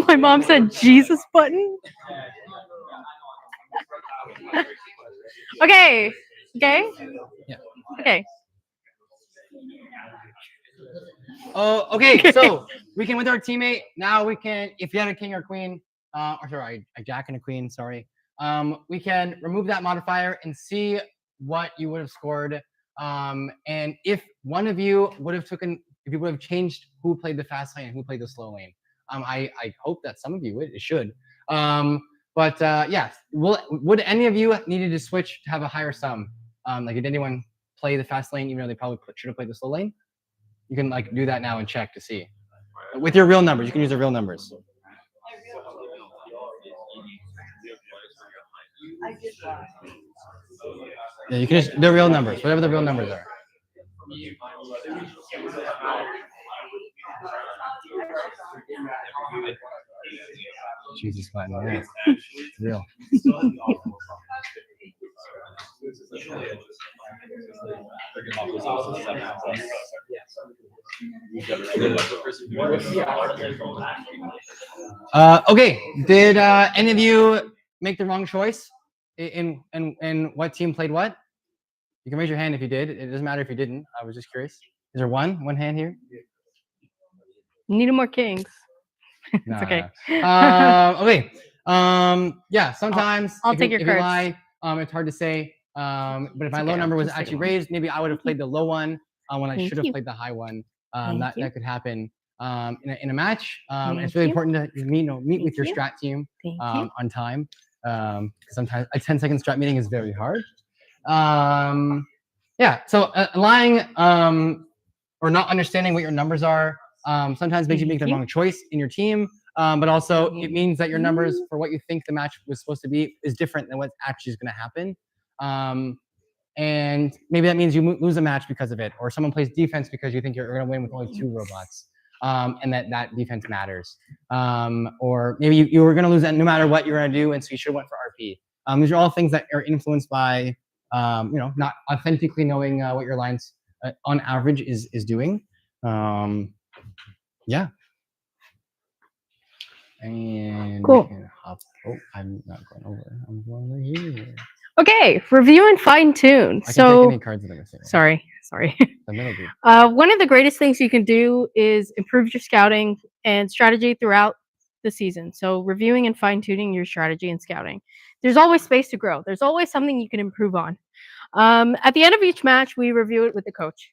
My mom said Jesus button. Okay. Yeah. Okay. Oh, okay. So we can with our teammate. Now we can, if you had a king or queen, or sorry, a jack and a queen. Sorry. We can remove that modifier and see what you would have scored. And if one of you would have if you would have changed who played the fast lane and who played the slow lane. I hope that some of you would. It should. But yeah, would any of you needed to switch to have a higher sum? Like, did anyone play the fast lane even though they probably should have played the slow lane? You can like do that now and check to see with your real numbers. You can use the real numbers. I did that. Yeah, you can just the real numbers, whatever the real numbers are. Jesus, man, yeah, it's real. Okay, did any of you make the wrong choice in what team played what? You can raise your hand if you did. It doesn't matter if you didn't. I was just curious. Is there one hand here? Needed more kings. No, It's okay. no. Okay. Yeah. Sometimes I'll if take you, your if you cards. lie, it's hard to say. But if my It's low okay, number I'll was just take actually one. raised, maybe I would have played the low one when I Thank should have you. played the high one. Thank That you. could happen in a match. And it's Thank really you. important to meet with Thank your you. strat team Thank you. on time. Sometimes a 10-second strat meeting is very hard. Yeah. So lying or not understanding what your numbers are sometimes makes you make the wrong choice in your team. But also it means that your numbers for what you think the match was supposed to be is different than what actually is going to happen. And maybe that means you lose a match because of it, or someone plays defense because you think you're going to win with only 2 robots, and that defense matters. Or maybe you were going to lose that no matter what you're going to do, and so you should have went for RP. These are all things that are influenced by not authentically knowing what your lines on average is doing. Yeah. And Cool. I'm not going over. I'm going over here. Okay, review and fine tune. I can So take any cards that I'm missing. sorry. The middle group. One of the greatest things you can do is improve your scouting and strategy throughout the season. So reviewing and fine tuning your strategy and scouting. There's always space to grow. There's always something you can improve on. At the end of each match, we review it with the coach.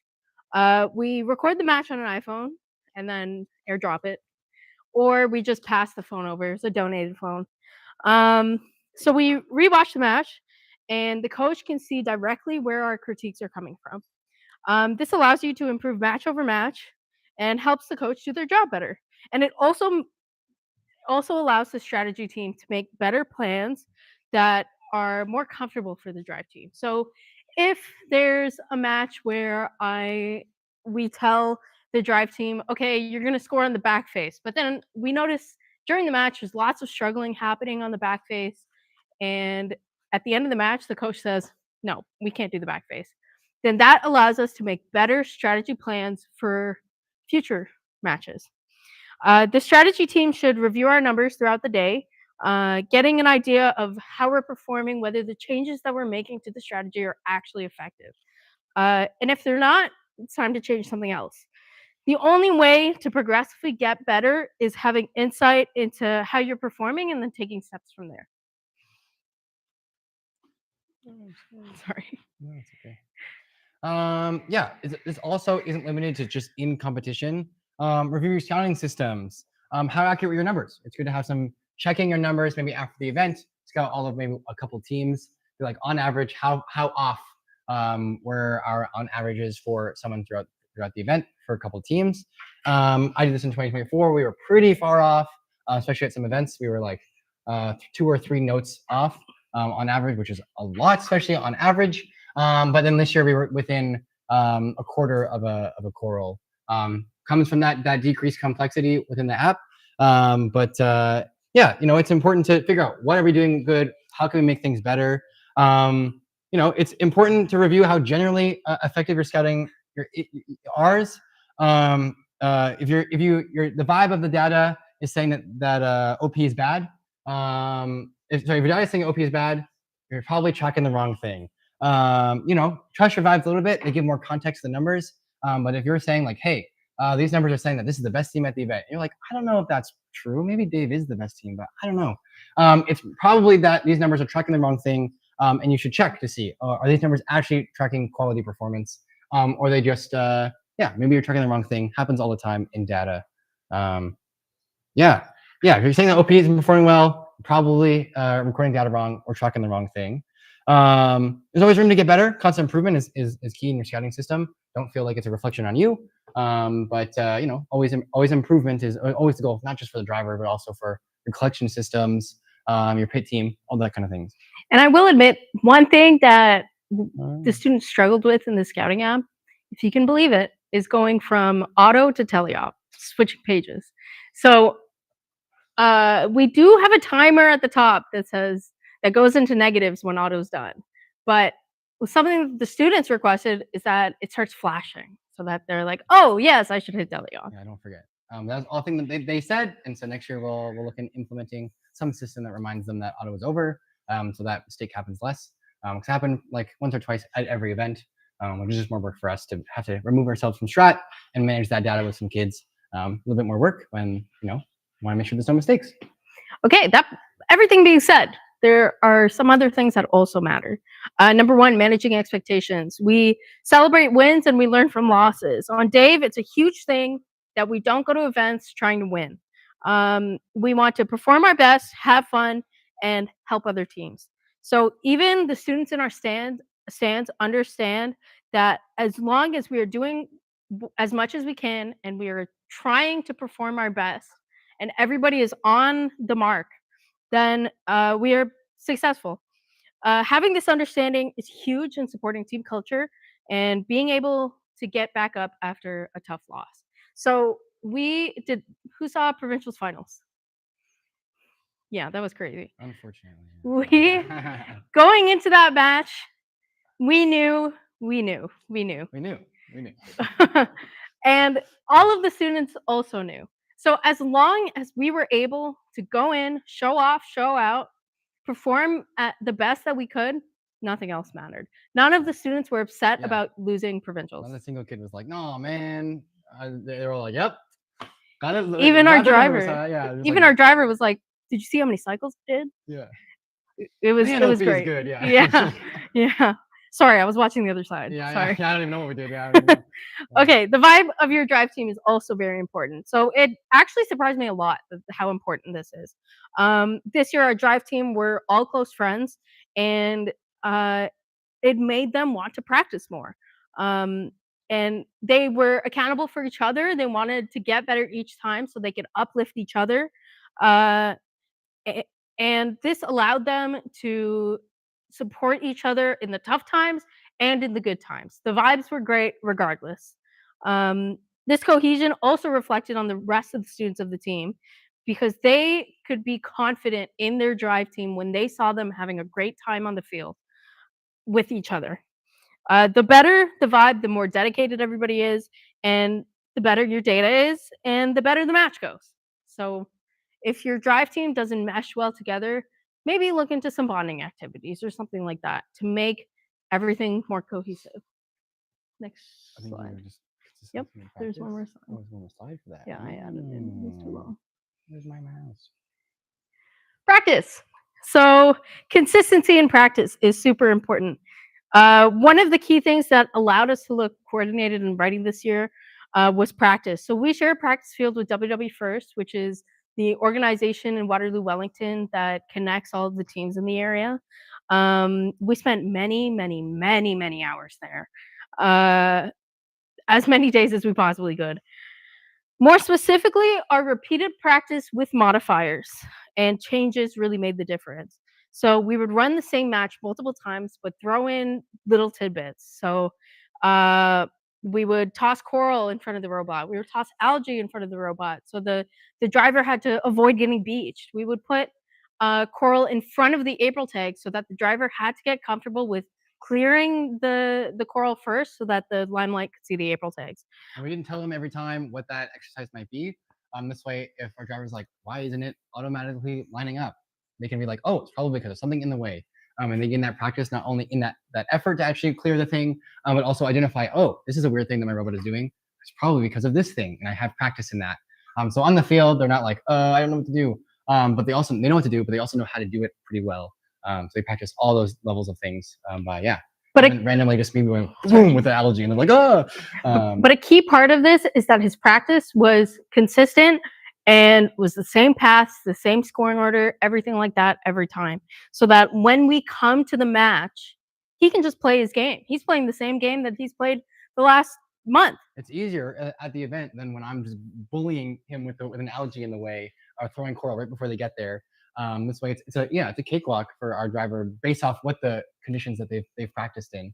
We record the match on an iPhone and then airdrop it, or we just pass the phone over. It's a donated phone. So we rewatch the match, and the coach can see directly where our critiques are coming from. This allows you to improve match over match and helps the coach do their job better. And it also allows the strategy team to make better plans that are more comfortable for the drive team. So if there's a match where we tell the drive team, okay, you're going to score on the back face, but then we notice during the match there's lots of struggling happening on the back face, and at the end of the match the coach says, no, we can't do the back face. Then that allows us to make better strategy plans for future matches. The strategy team should review our numbers throughout the day, getting an idea of how we're performing, whether the changes that we're making to the strategy are actually effective. And if they're not, it's time to change something else. The only way to progressively get better is having insight into how you're performing and then taking steps from there. Sorry. No, it's okay. Yeah, this also isn't limited to just in competition. Review your scouting systems. How accurate were your numbers? It's good to have some checking your numbers maybe after the event. Scout all of maybe a couple teams. Be like on average, how off were our on averages for someone throughout the event for a couple teams. I did this in 2024. We were pretty far off, especially at some events. We were like 2 or 3 notes off on average, which is a lot, especially on average. But then this year we were within a quarter of a coral. Comes from that decreased complexity within the app. Yeah, it's important to figure out what are we doing good, how can we make things better. It's important to review how generally effective your scouting ours. If the vibe of the data is saying that OP is bad. If your data is saying OP is bad, you're probably tracking the wrong thing. Trust your vibes a little bit. They give more context to the numbers. But if you're saying like, hey, these numbers are saying that this is the best team at the event, you're like, I don't know if that's true. Maybe Dave is the best team, but I don't know. It's probably that these numbers are tracking the wrong thing, and you should check to see are these numbers actually tracking quality performance, or they just maybe you're tracking the wrong thing. Happens all the time in data. If you're saying that OP isn't performing well, probably recording data wrong or tracking the wrong thing. There's always room to get better. Constant improvement is key in your scouting system. Don't feel like it's a reflection on you. But you know, always improvement is always the goal, not just for the driver, but also for your collection systems, your pit team, all that kind of things. And I will admit, one thing that the students struggled with in the scouting app, if you can believe it, is going from auto to teleop, switching pages. So we do have a timer at the top that goes into negatives when auto's done. But something the students requested is that it starts flashing so that they're like, oh yes, I should hit teleop. Yeah, don't forget. That's all thing that they said, and so next year we'll look in implementing some system that reminds them that auto is over, so that mistake happens less. It's happened like once or twice at every event, which is just more work for us to have to remove ourselves from Strat and manage that data with some kids. A little bit more work when want to make sure there's no mistakes. Okay, everything being said, there are some other things that also matter. Number one, managing expectations. We celebrate wins and we learn from losses. On Dave, it's a huge thing that we don't go to events trying to win. We want to perform our best, have fun, and help other teams. So even the students in our stands understand that as long as we are doing as much as we can and we are trying to perform our best and everybody is on the mark, then we are successful. Having this understanding is huge in supporting team culture and being able to get back up after a tough loss. So who saw provincials finals? Yeah, that was crazy. Unfortunately. Going into that match, we knew. And all of the students also knew. So as long as we were able to go in, show off, show out, perform at the best that we could, nothing else mattered. None of the students were upset about losing provincials. Not a single kid was like, "No, man." They were all like, "Yep." Got it. Even our driver. Our driver was like, "Did you see how many cycles it did?" Yeah. It was great. Good, yeah. Yeah. Sorry, I was watching the other side. Sorry. I don't even know what we did. Okay, the vibe of your drive team is also very important. So it actually surprised me a lot how important this is. This year, our drive team were all close friends, and it made them want to practice more. And they were accountable for each other. They wanted to get better each time so they could uplift each other. And this allowed them to support each other in the tough times and in the good times. The vibes were great regardless. This cohesion also reflected on the rest of the students of the team because they could be confident in their drive team when they saw them having a great time on the field with each other. The better the vibe, the more dedicated everybody is, and the better your data is, and the better the match goes. So if your drive team doesn't mesh well together, maybe look into some bonding activities or something like that to make everything more cohesive. Next slide. Yep, there's one more slide. Oh, there's one more slide for that. Yeah, I added it. It was too long. Where's my mouse? Practice. So consistency in practice is super important. One of the key things that allowed us to look coordinated in writing this year was practice. So we share a practice field with FIRST, which is the organization in Waterloo, Wellington that connects all of the teams in the area. We spent many hours there, as many days as we possibly could. More specifically, our repeated practice with modifiers and changes really made the difference. So we would run the same match multiple times, but throw in little tidbits. So we would toss coral in front of the robot. We would toss algae in front of the robot. So the driver had to avoid getting beached. We would put coral in front of the April tag so that the driver had to get comfortable with clearing the coral first so that the limelight could see the April tags. And we didn't tell them every time what that exercise might be. This way, if our driver's like, why isn't it automatically lining up? They can be like, oh, it's probably because there's something in the way. And they gain that practice, not only in that effort to actually clear the thing, but also identify, oh, this is a weird thing that my robot is doing. It's probably because of this thing, and I have practice in that. So on the field, they're not like, I don't know what to do. But they know what to do, but they also know how to do it pretty well. So they practice all those levels of things But randomly just maybe going boom with the algae, and they're like, oh. But a key part of this is that his practice was consistent and was the same paths, the same scoring order, everything like that every time. So that when we come to the match, he can just play his game. He's playing the same game that he's played the last month. It's easier at the event than when I'm just bullying him with an algae in the way or throwing coral right before they get there. This way, it's a cakewalk for our driver based off what the conditions that they've practiced in.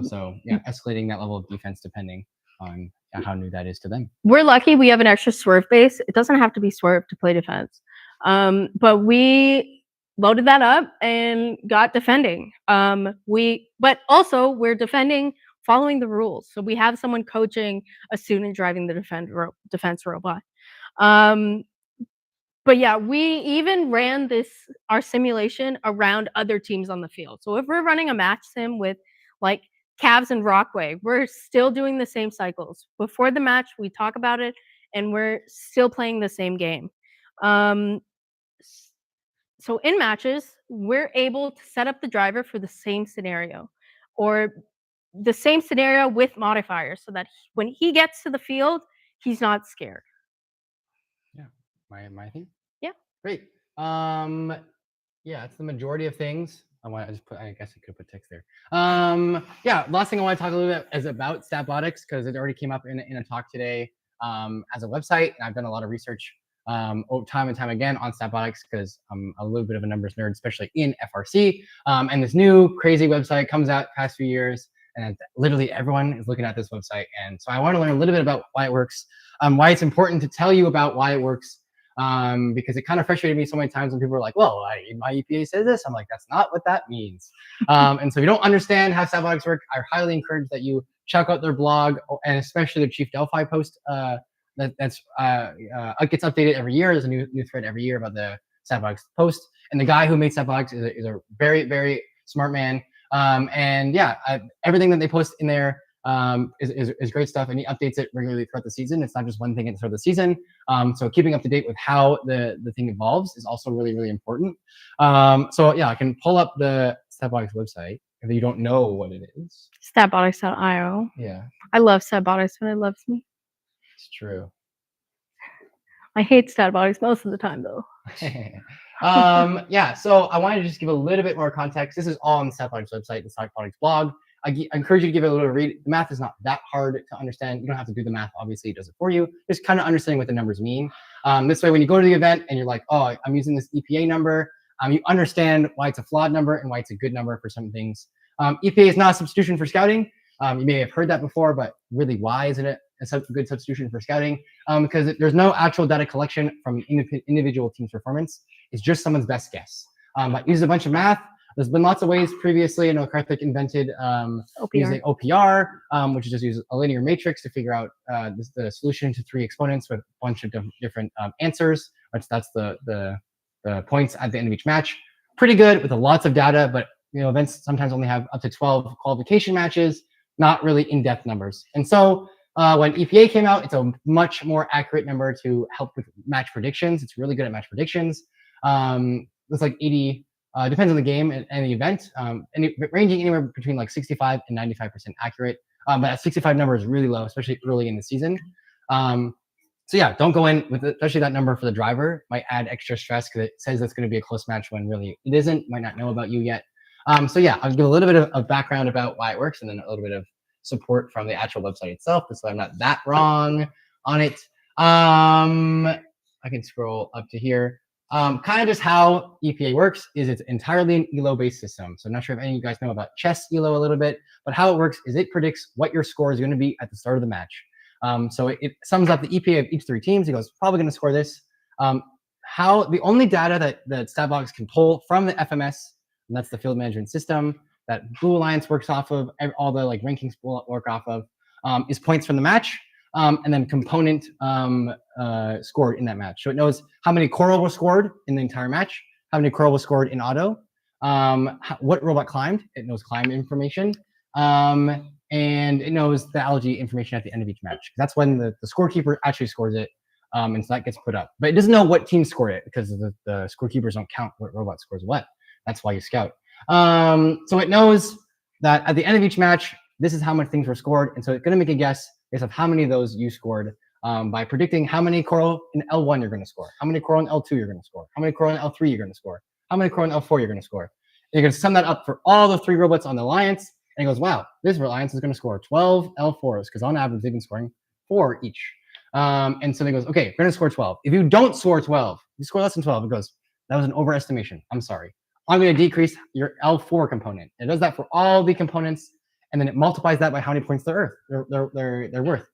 So yeah, escalating that level of defense depending on how new that is to them. We're lucky we have an extra swerve base. It doesn't have to be swerve to play defense. But we loaded that up and got defending. But also we're defending following the rules. So we have someone coaching a student driving the defense robot. But yeah, we even ran our simulation around other teams on the field. So if we're running a match sim with like Cavs and Rockway, we're still doing the same cycles. Before the match, we talk about it, and we're still playing the same game. So in matches, we're able to set up the driver for the same scenario, or the same scenario with modifiers, so that when he gets to the field, he's not scared. Yeah, my thing. Yeah. Great. Yeah, it's the majority of things. I guess I could put text there. Yeah, last thing I want to talk a little bit is about Statbotics, because it already came up in a talk today as a website, and I've done a lot of research time and time again on Statbotics because I'm a little bit of a numbers nerd, especially in FRC. And this new crazy website comes out past few years, and literally everyone is looking at this website. And so I want to learn a little bit about why it works, why it's important to tell you about why it works. Because it kind of frustrated me so many times when people are like, well, my EPA says this. I'm like, that's not what that means. And so if you don't understand how Statbotics work, I highly encourage that you check out their blog, and especially their Chief Delphi post it gets updated every year. There's a new thread every year about the Statbotics post. And the guy who made Statbotics is a very, very smart man. And yeah, everything that they post in there is great stuff, and he updates it regularly throughout the season. It's not just one thing at the start of the season. So keeping up to date with how the thing evolves is also really, really important. So yeah, I can pull up the Statbotics website if you don't know what it is. Statbotics.io. Yeah. I love Statbotics, but it loves me. It's true. I hate Statbotics most of the time, though. Yeah, so I wanted to just give a little bit more context. This is all on the Statbotics website, the Statbotics blog. I encourage you to give it a little read. The math is not that hard to understand. You don't have to do the math. Obviously, it does it for you. Just kind of understanding what the numbers mean. This way, when you go to the event and you're like, oh, I'm using this EPA number, you understand why it's a flawed number and why it's a good number for some things. EPA is not a substitution for scouting. You may have heard that before, but really, why isn't it a good substitution for scouting? Because there's no actual data collection from individual teams' performance. It's just someone's best guess. But use a bunch of math. There's been lots of ways previously. I know Karthik invented using OPR, which is just use a linear matrix to figure out the solution to 3 exponents with a bunch of different answers. That's the points at the end of each match. Pretty good with lots of data, but events sometimes only have up to 12 qualification matches, not really in-depth numbers. And so when EPA came out, it's a much more accurate number to help with match predictions. It's really good at match predictions. It's like 80. Depends on the game and the event, ranging anywhere between like 65 and 95% accurate. But that 65 number is really low, especially early in the season. So yeah, don't go in with especially that number for the driver. Might add extra stress because it says it's going to be a close match when really it isn't. Might not know about you yet. So yeah, I'll give a little bit of background about why it works, and then a little bit of support from the actual website itself, so I'm not that wrong on it. I can scroll up to here. Kind of just how EPA works is it's entirely an ELO-based system. So I'm not sure if any of you guys know about chess ELO a little bit, but how it works is it predicts what your score is going to be at the start of the match. So it sums up the EPA of each 3 teams. It goes, probably going to score this. How the only data that Statbotics can pull from the FMS, and that's the field management system that Blue Alliance works off of, all the like rankings work off of, is points from the match. And then component scored in that match. So it knows how many coral were scored in the entire match, how many coral was scored in auto, what robot climbed. It knows climb information, and it knows the algae information at the end of each match. That's when the scorekeeper actually scores it, and so that gets put up. But it doesn't know what team scored it because the scorekeepers don't count what robot scores what. That's why you scout. So it knows that at the end of each match, this is how much things were scored, and so it's going to make a guess based on how many of those you scored by predicting how many coral in L1 you're going to score, how many coral in L2 you're going to score, how many coral in L3 you're going to score, how many coral in L4 you're going to score. And you're going to sum that up for all the 3 robots on the alliance, and it goes, wow, this alliance is going to score 12 L4s because on average they've been scoring 4 each. And so it goes, okay, we're going to score 12. If you don't score 12, you score less than 12, it goes, that was an overestimation. I'm sorry. I'm going to decrease your L4 component. It does that for all the components, and then it multiplies that by how many points they're worth.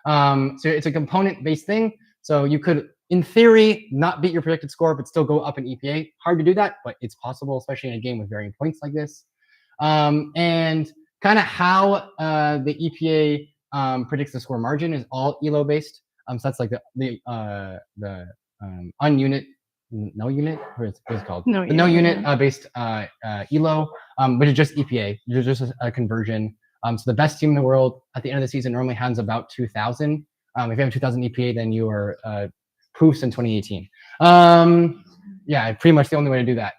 So it's a component-based thing. So you could, in theory, not beat your predicted score, but still go up in EPA. Hard to do that, but it's possible, especially in a game with varying points like this. And kind of how the EPA predicts the score margin is all ELO-based. So that's like the ununit, no unit, what is it called? No The no unit, unit based ELO, which is just EPA. There's just a conversion. So the best team in the world at the end of the season normally has about 2,000. If you have 2,000 EPA, then you are proofs in 2018. Yeah, pretty much the only way to do that.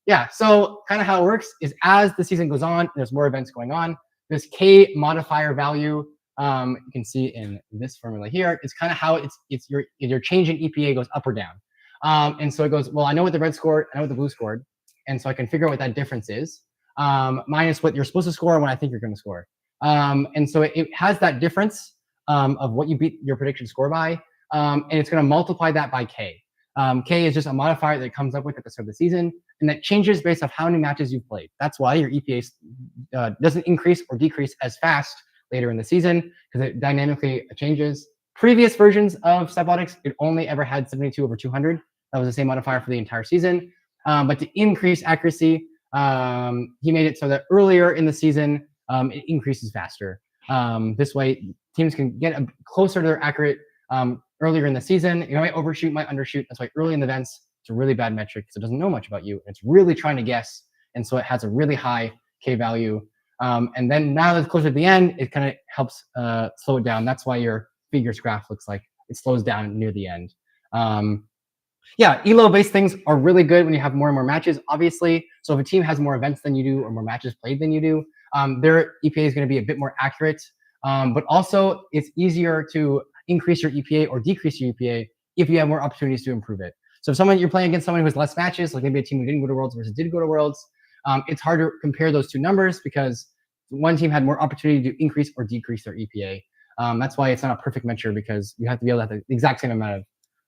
Yeah, so kind of how it works is as the season goes on, there's more events going on. This K modifier value, you can see in this formula here, it's kind of how it's your change in EPA goes up or down. And so it goes, well, I know what the red scored, I know what the blue scored, and so I can figure out what that difference is, minus what you're supposed to score and what I think you're going to score. And so it has that difference of what you beat your prediction score by, and it's going to multiply that by K. K is just a modifier that it comes up with at the start of the season, and that changes based off how many matches you've played. That's why your EPA doesn't increase or decrease as fast later in the season, because it dynamically changes. Previous versions of Robotics, it only ever had 72 over 200. That was the same modifier for the entire season. But to increase accuracy, he made it so that earlier in the season, it increases faster. This way, teams can get closer to their accurate earlier in the season. You might overshoot, might undershoot. That's why early in the events, it's a really bad metric because it doesn't know much about you. It's really trying to guess. And so it has a really high K value. And then now that it's closer to the end, it kind of helps slow it down. That's why your figures graph looks like it slows down near the end. Yeah, ELO-based things are really good when you have more and more matches, obviously. So if a team has more events than you do or more matches played than you do, their EPA is going to be a bit more accurate. But also, it's easier to increase your EPA or decrease your EPA if you have more opportunities to improve it. So if you're playing against someone who has less matches, like maybe a team who didn't go to Worlds versus did go to Worlds, it's hard to compare those two numbers because one team had more opportunity to increase or decrease their EPA. That's why it's not a perfect measure, because you have to be able to have the exact same amount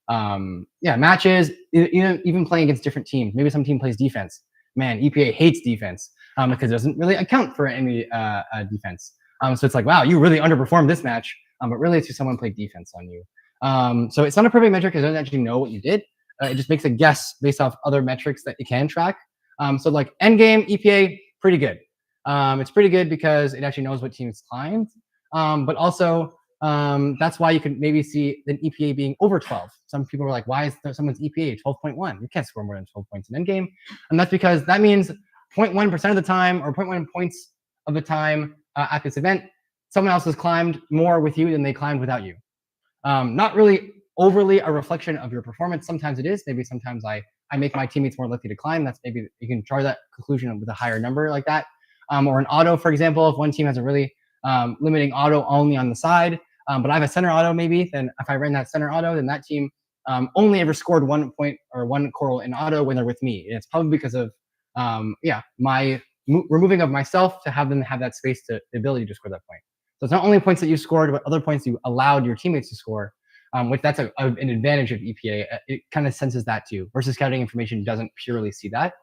of matches, even playing against different teams. Maybe some team plays defense. Man, EPA hates defense because it doesn't really account for any defense. So it's like, wow, you really underperformed this match, but really it's just someone played defense on you. So it's not a perfect metric because it doesn't actually know what you did. It just makes a guess based off other metrics that it can track. So like endgame EPA, pretty good. It's pretty good because it actually knows what teams climbed. But also, that's why you could maybe see an EPA being over 12. Some people were like, why is there someone's EPA 12.1? You can't score more than 12 points in endgame. And that's because that means 0.1% of the time or 0.1 points of the time at this event, someone else has climbed more with you than they climbed without you. Not really overly a reflection of your performance. Sometimes it is. Maybe sometimes I make my teammates more likely to climb. That's maybe you can draw that conclusion with a higher number like that. Or an auto, for example, if one team has a really limiting auto only on the side, but I have a center auto maybe, then if I ran that center auto, then that team only ever scored 1 point or 1 coral in auto when they're with me. And it's probably because of my removing of myself to have them have that space to the ability to score that point. So it's not only points that you scored, but other points you allowed your teammates to score, which that's an advantage of EPA. It kind of senses that too, versus scouting information doesn't purely see that.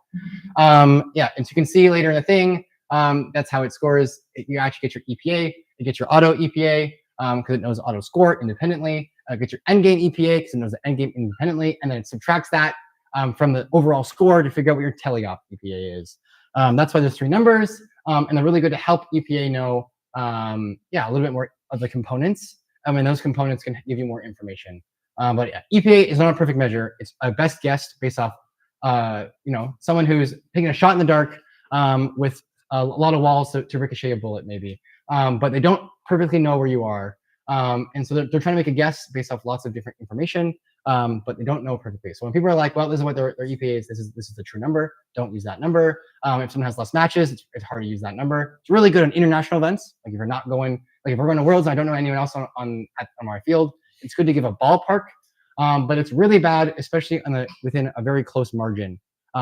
And so you can see later in the thing, that's how it scores. You actually get your EPA, you get your auto EPA, because it knows auto score independently. Get your endgame EPA because it knows the endgame independently, and then it subtracts that from the overall score to figure out what your teleop EPA is. That's why there's 3 numbers, and they're really good to help EPA know, a little bit more of the components. And those components can give you more information. But yeah, EPA is not a perfect measure. It's a best guess based off, someone who's taking a shot in the dark with a lot of walls to ricochet a bullet, maybe. But they don't perfectly know where you are. And so they're trying to make a guess based off lots of different information, but they don't know perfectly. So when people are like, well, this is what their EPA is, this is the true number, don't use that number. If someone has less matches, it's hard to use that number. It's really good on international events. Like if you're not going Like if we're going to Worlds, and I don't know anyone else on our field. It's good to give a ballpark, but it's really bad, especially within a very close margin.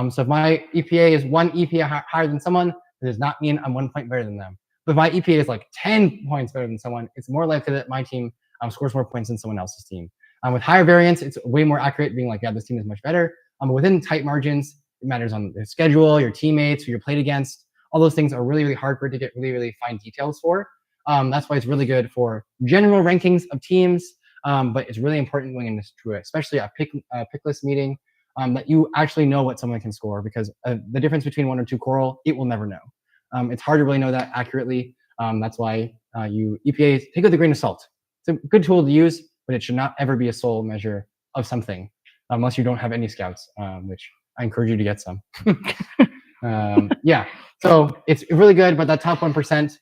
So if my EPA is 1 EPA higher than someone, it does not mean I'm 1 point better than them. But if my EPA is like 10 points better than someone, it's more likely that my team scores more points than someone else's team. With higher variance, it's way more accurate, being like, yeah, this team is much better. But within tight margins, it matters on the schedule, your teammates, who you're played against. All those things are really, really hard for it to get really, really fine details for. That's why it's really good for general rankings of teams. But it's really important going into especially a pick list meeting, that you actually know what someone can score, because the difference between 1 or 2 coral, it will never know. It's hard to really know that accurately. That's why EPA, take it with a grain of salt. It's a good tool to use, but it should not ever be a sole measure of something, unless you don't have any scouts, which I encourage you to get some. Yeah, so it's really good, but that top 1%,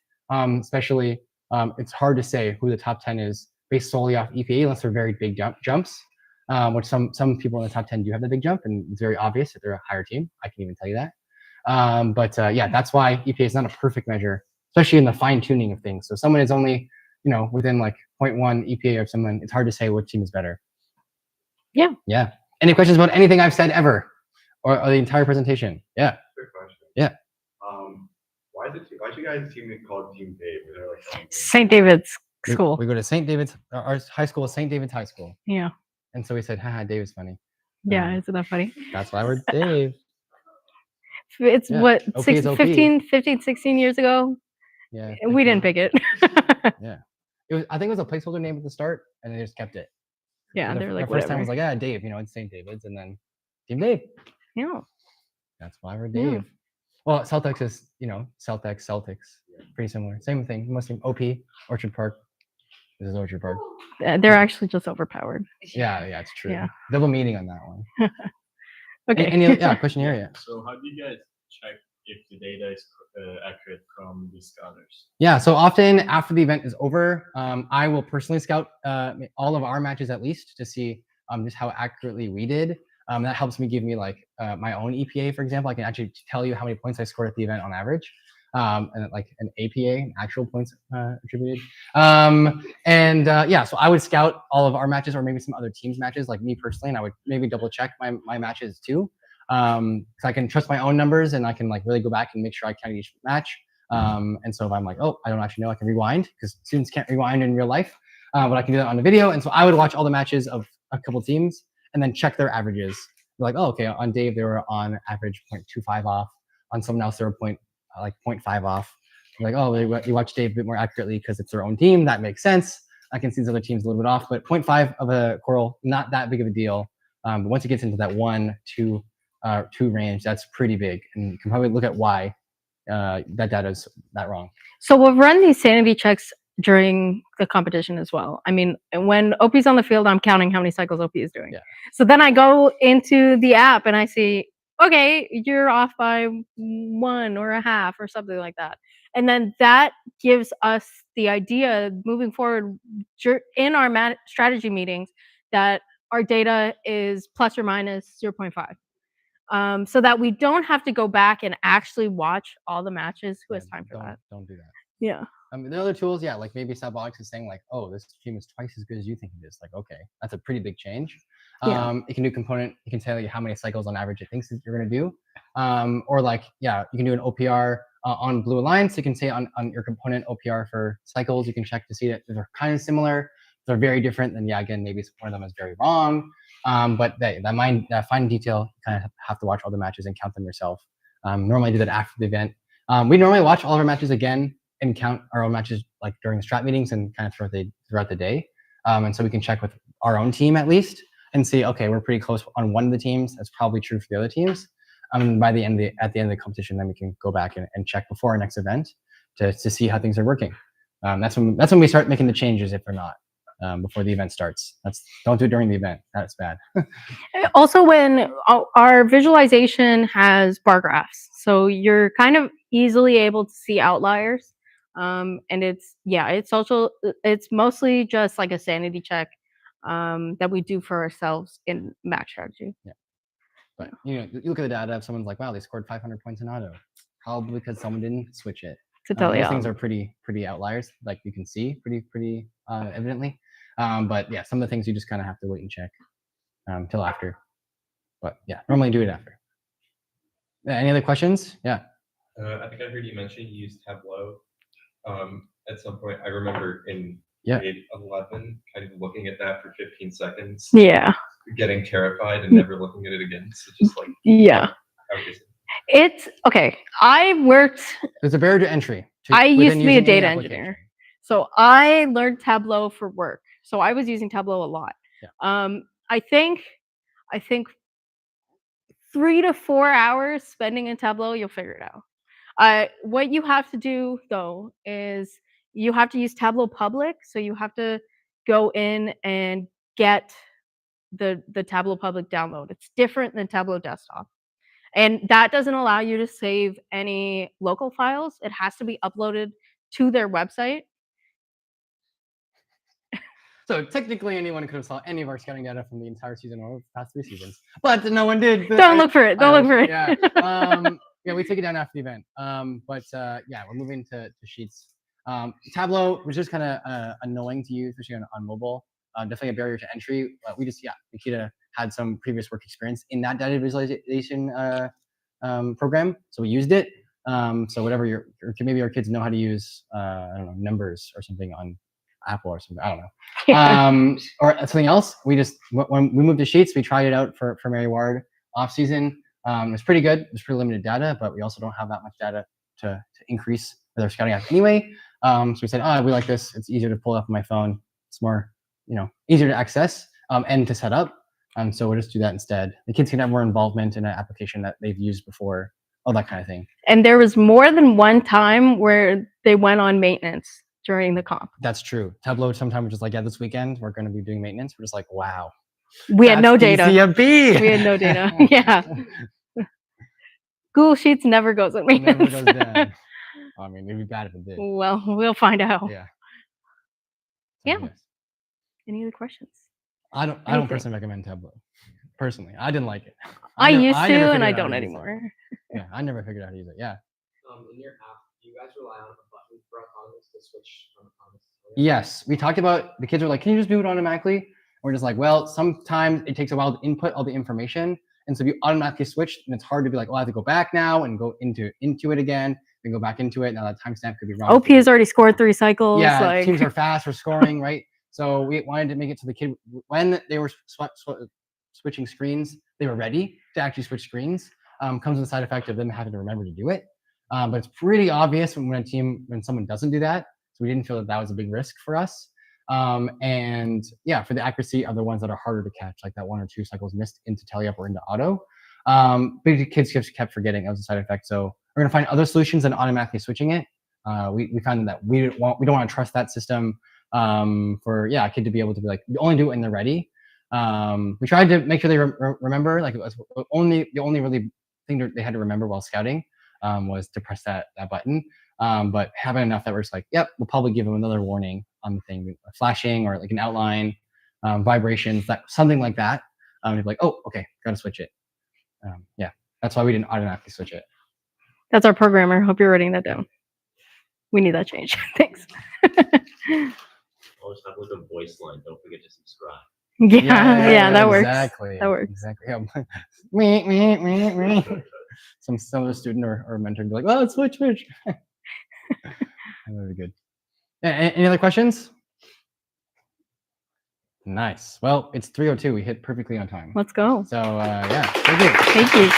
especially, it's hard to say who the top 10 is based solely off EPA, unless they're very big jumps, which some people in the top 10 do have the big jump, and it's very obvious that they're a higher team. I can even tell you that. Yeah, that's why EPA is not a perfect measure, especially in the fine tuning of things. So someone is only, within like 0.1 EPA of someone, it's hard to say which team is better. Yeah. Yeah. Any questions about anything I've said ever, or the entire presentation? Yeah. Quick question. Yeah. Why'd you guys team it called Team Dave? Was there like St. David's School. We go to St. David's. Our high school is St. David's High School. Yeah. And so we said, haha, Dave is funny. Yeah, isn't that funny? That's why we're Dave. It's Yeah. what, OP is OP. 15, 16 years ago? Yeah. We didn't pick it. Yeah. I think it was a placeholder name at the start, and they just kept it. Yeah, The they're like, first time whatever. was like, Dave, it's St. David's, and then Team Dave. Yeah. That's why we're Dave. Yeah. Well, Celtics is, Celtics. Pretty similar. Same thing. Mostly OP, Orchard Park. This is Orchard Park. They're actually just overpowered. Yeah, it's true. Yeah. Double meaning on that one. Okay. Any question here? Yeah. So how do you guys check if the data is accurate from the scouters? Yeah, so often after the event is over, I will personally scout all of our matches at least to see just how accurately we did. That helps me give me like my own EPA, for example. I can actually tell you how many points I scored at the event on average, and like an APA, actual points attributed. Yeah, so I would scout all of our matches, or maybe some other teams' matches, like me personally, and I would maybe double check my matches too, because I can trust my own numbers, and I can like really go back and make sure I counted each match. And so if I'm like, oh, I don't actually know, I can rewind, because students can't rewind in real life, but I can do that on the video. And so I would watch all the matches of a couple teams and then check their averages. Like, oh, okay, on Dave, they were on average 0.25 off. On someone else, they were 0.5 off. Like, oh, you watch Dave a bit more accurately because it's their own team. That makes sense. I can see these other teams a little bit off, but 0.5 of a coral, not that big of a deal. But once it gets into that 1, 2 range, that's pretty big. And you can probably look at why that data is that wrong. So we'll run these sanity checks during the competition as well. I mean, when OP's on the field, I'm counting how many cycles OP is doing. Yeah. So then I go into the app and I see, okay, you're off by 1 or a half or something like that. And then that gives us the idea moving forward in our strategy meetings that our data is plus or minus 0.5. So that we don't have to go back and actually watch all the matches. Who has time for that? Don't do that. Yeah. The other tools, yeah, like maybe Robotics is saying like, oh, this team is twice as good as you think it is. Like, okay, that's a pretty big change. Yeah. It can do component. It can tell you how many cycles on average it thinks that you're going to do. Or like, yeah, you can do an OPR on Blue Alliance. You can say on your component OPR for cycles. You can check to see that they're kind of similar. They're very different. Then yeah, again, maybe one of them is very wrong. But that fine detail, you kind of have to watch all the matches and count them yourself. Normally I do that after the event. We normally watch all of our matches again and count our own matches like during the strat meetings and kind of throughout the day. And so we can check with our own team at least and see, okay, we're pretty close on one of the teams. That's probably true for the other teams. By the end at the end of the competition, then we can go back and check before our next event to see how things are working. That's when we start making the changes if they're not. Before the event starts. Don't do it during the event. That's bad. Also, when our visualization has bar graphs, so you're kind of easily able to see outliers. And it's mostly just like a sanity check that we do for ourselves in match strategy. Yeah. But you look at the data. If someone's like, wow, they scored 500 points in auto, probably because someone didn't switch it. to tell you. Those things are pretty outliers, like you can see pretty evidently. But yeah, some of the things you just kind of have to wait and check till after. But yeah, normally do it after. Any other questions? Yeah. I think I heard you mention you used Tableau at some point. I remember in Yeah. grade 11, kind of looking at that for 15 seconds, Yeah. getting terrified and never looking at it again. So just like, Yeah. how is it? It's okay. I worked. There's a barrier to entry. I used within to be a using any data application. engineer, so I learned Tableau for work. So I was using Tableau a lot. Yeah. I think 3 to 4 hours spending in Tableau, you'll figure it out. What you have to do though is you have to use Tableau Public. So you have to go in and get the Tableau Public download. It's different than Tableau Desktop. And that doesn't allow you to save any local files. It has to be uploaded to their website. So technically, anyone could have saw any of our scouting data from the entire season or past 3 seasons, but no one did. Don't look for it. Don't look for it. Yeah. Yeah, we take it down after the event. Yeah, we're moving to Sheets. Tableau was just kind of annoying to use, especially on mobile. Definitely a barrier to entry. Nikhita had some previous work experience in that data visualization program, so we used it. So whatever maybe our kids know how to use, I don't know, numbers or something on Apple or something. I don't know. Or something else. When we moved to Sheets, we tried it out for Mary Ward off season. It was pretty good. It was pretty limited data, but we also don't have that much data to increase with our scouting app anyway. So we said, we like this. It's easier to pull up on my phone. It's more, easier to access and to set up. So we'll just do that instead. The kids can have more involvement in an application that they've used before, all that kind of thing. And there was more than one time where they went on maintenance during the comp. That's true. Tableau sometimes we're just like, this weekend we're going to be doing maintenance. We're just like, wow. We had no data. DCFB. We had no data. Yeah. Google Sheets never goes on maintenance. Never goes down. I mean, it'd be bad if it did. Well, we'll find out. Yeah. Yeah. Yes. Any other questions? I don't personally recommend Tableau. Personally, I didn't like it. I used never to, figured and I out how don't to use it. anymore. Yeah, I never figured out how to use it. Yeah. In your app, do you guys rely on a button for autonomous to switch from autonomous to autonomous? Yes, we talked about, the kids were like, can you just do it automatically? We're just like, well, sometimes it takes a while to input all the information. And so if you automatically switch, then it's hard to be like, I have to go back now and go into it again, then go back into it. Now that timestamp could be wrong. OP has already scored 3 cycles. Yeah, teams are fast for scoring, right? So we wanted to make it so the kid, when they were switching screens, they were ready to actually switch screens. Comes with the side effect of them having to remember to do it. But it's pretty obvious when someone doesn't do that. So we didn't feel that was a big risk for us. And yeah, for the accuracy of the ones that are harder to catch, like that 1 or 2 cycles missed into tally up or into auto, but the kids just kept forgetting that was a side effect. So we're gonna find other solutions than automatically switching it. We found that we don't want to trust that system for a kid to be able to be like, only do it when they're ready. We tried to make sure they remember, like it was the only really thing that they had to remember while scouting was to press that button. But having enough that we're just like, yep, we'll probably give them another warning on the thing, flashing or like an outline, vibrations, something like that. Be like, oh, okay, gotta switch it. Yeah, that's why we didn't automatically switch it. That's our programmer. Hope you're writing that down. We need that change. Thanks. Always have like a voice line. Don't forget to subscribe. Yeah, that works. Exactly. That works. Exactly. Yeah. Some other student or mentor would be like, well, let's switch. That would be good. Any other questions? Nice. Well, it's 3:02. We hit perfectly on time. Let's go. So yeah, thank you. Thank you.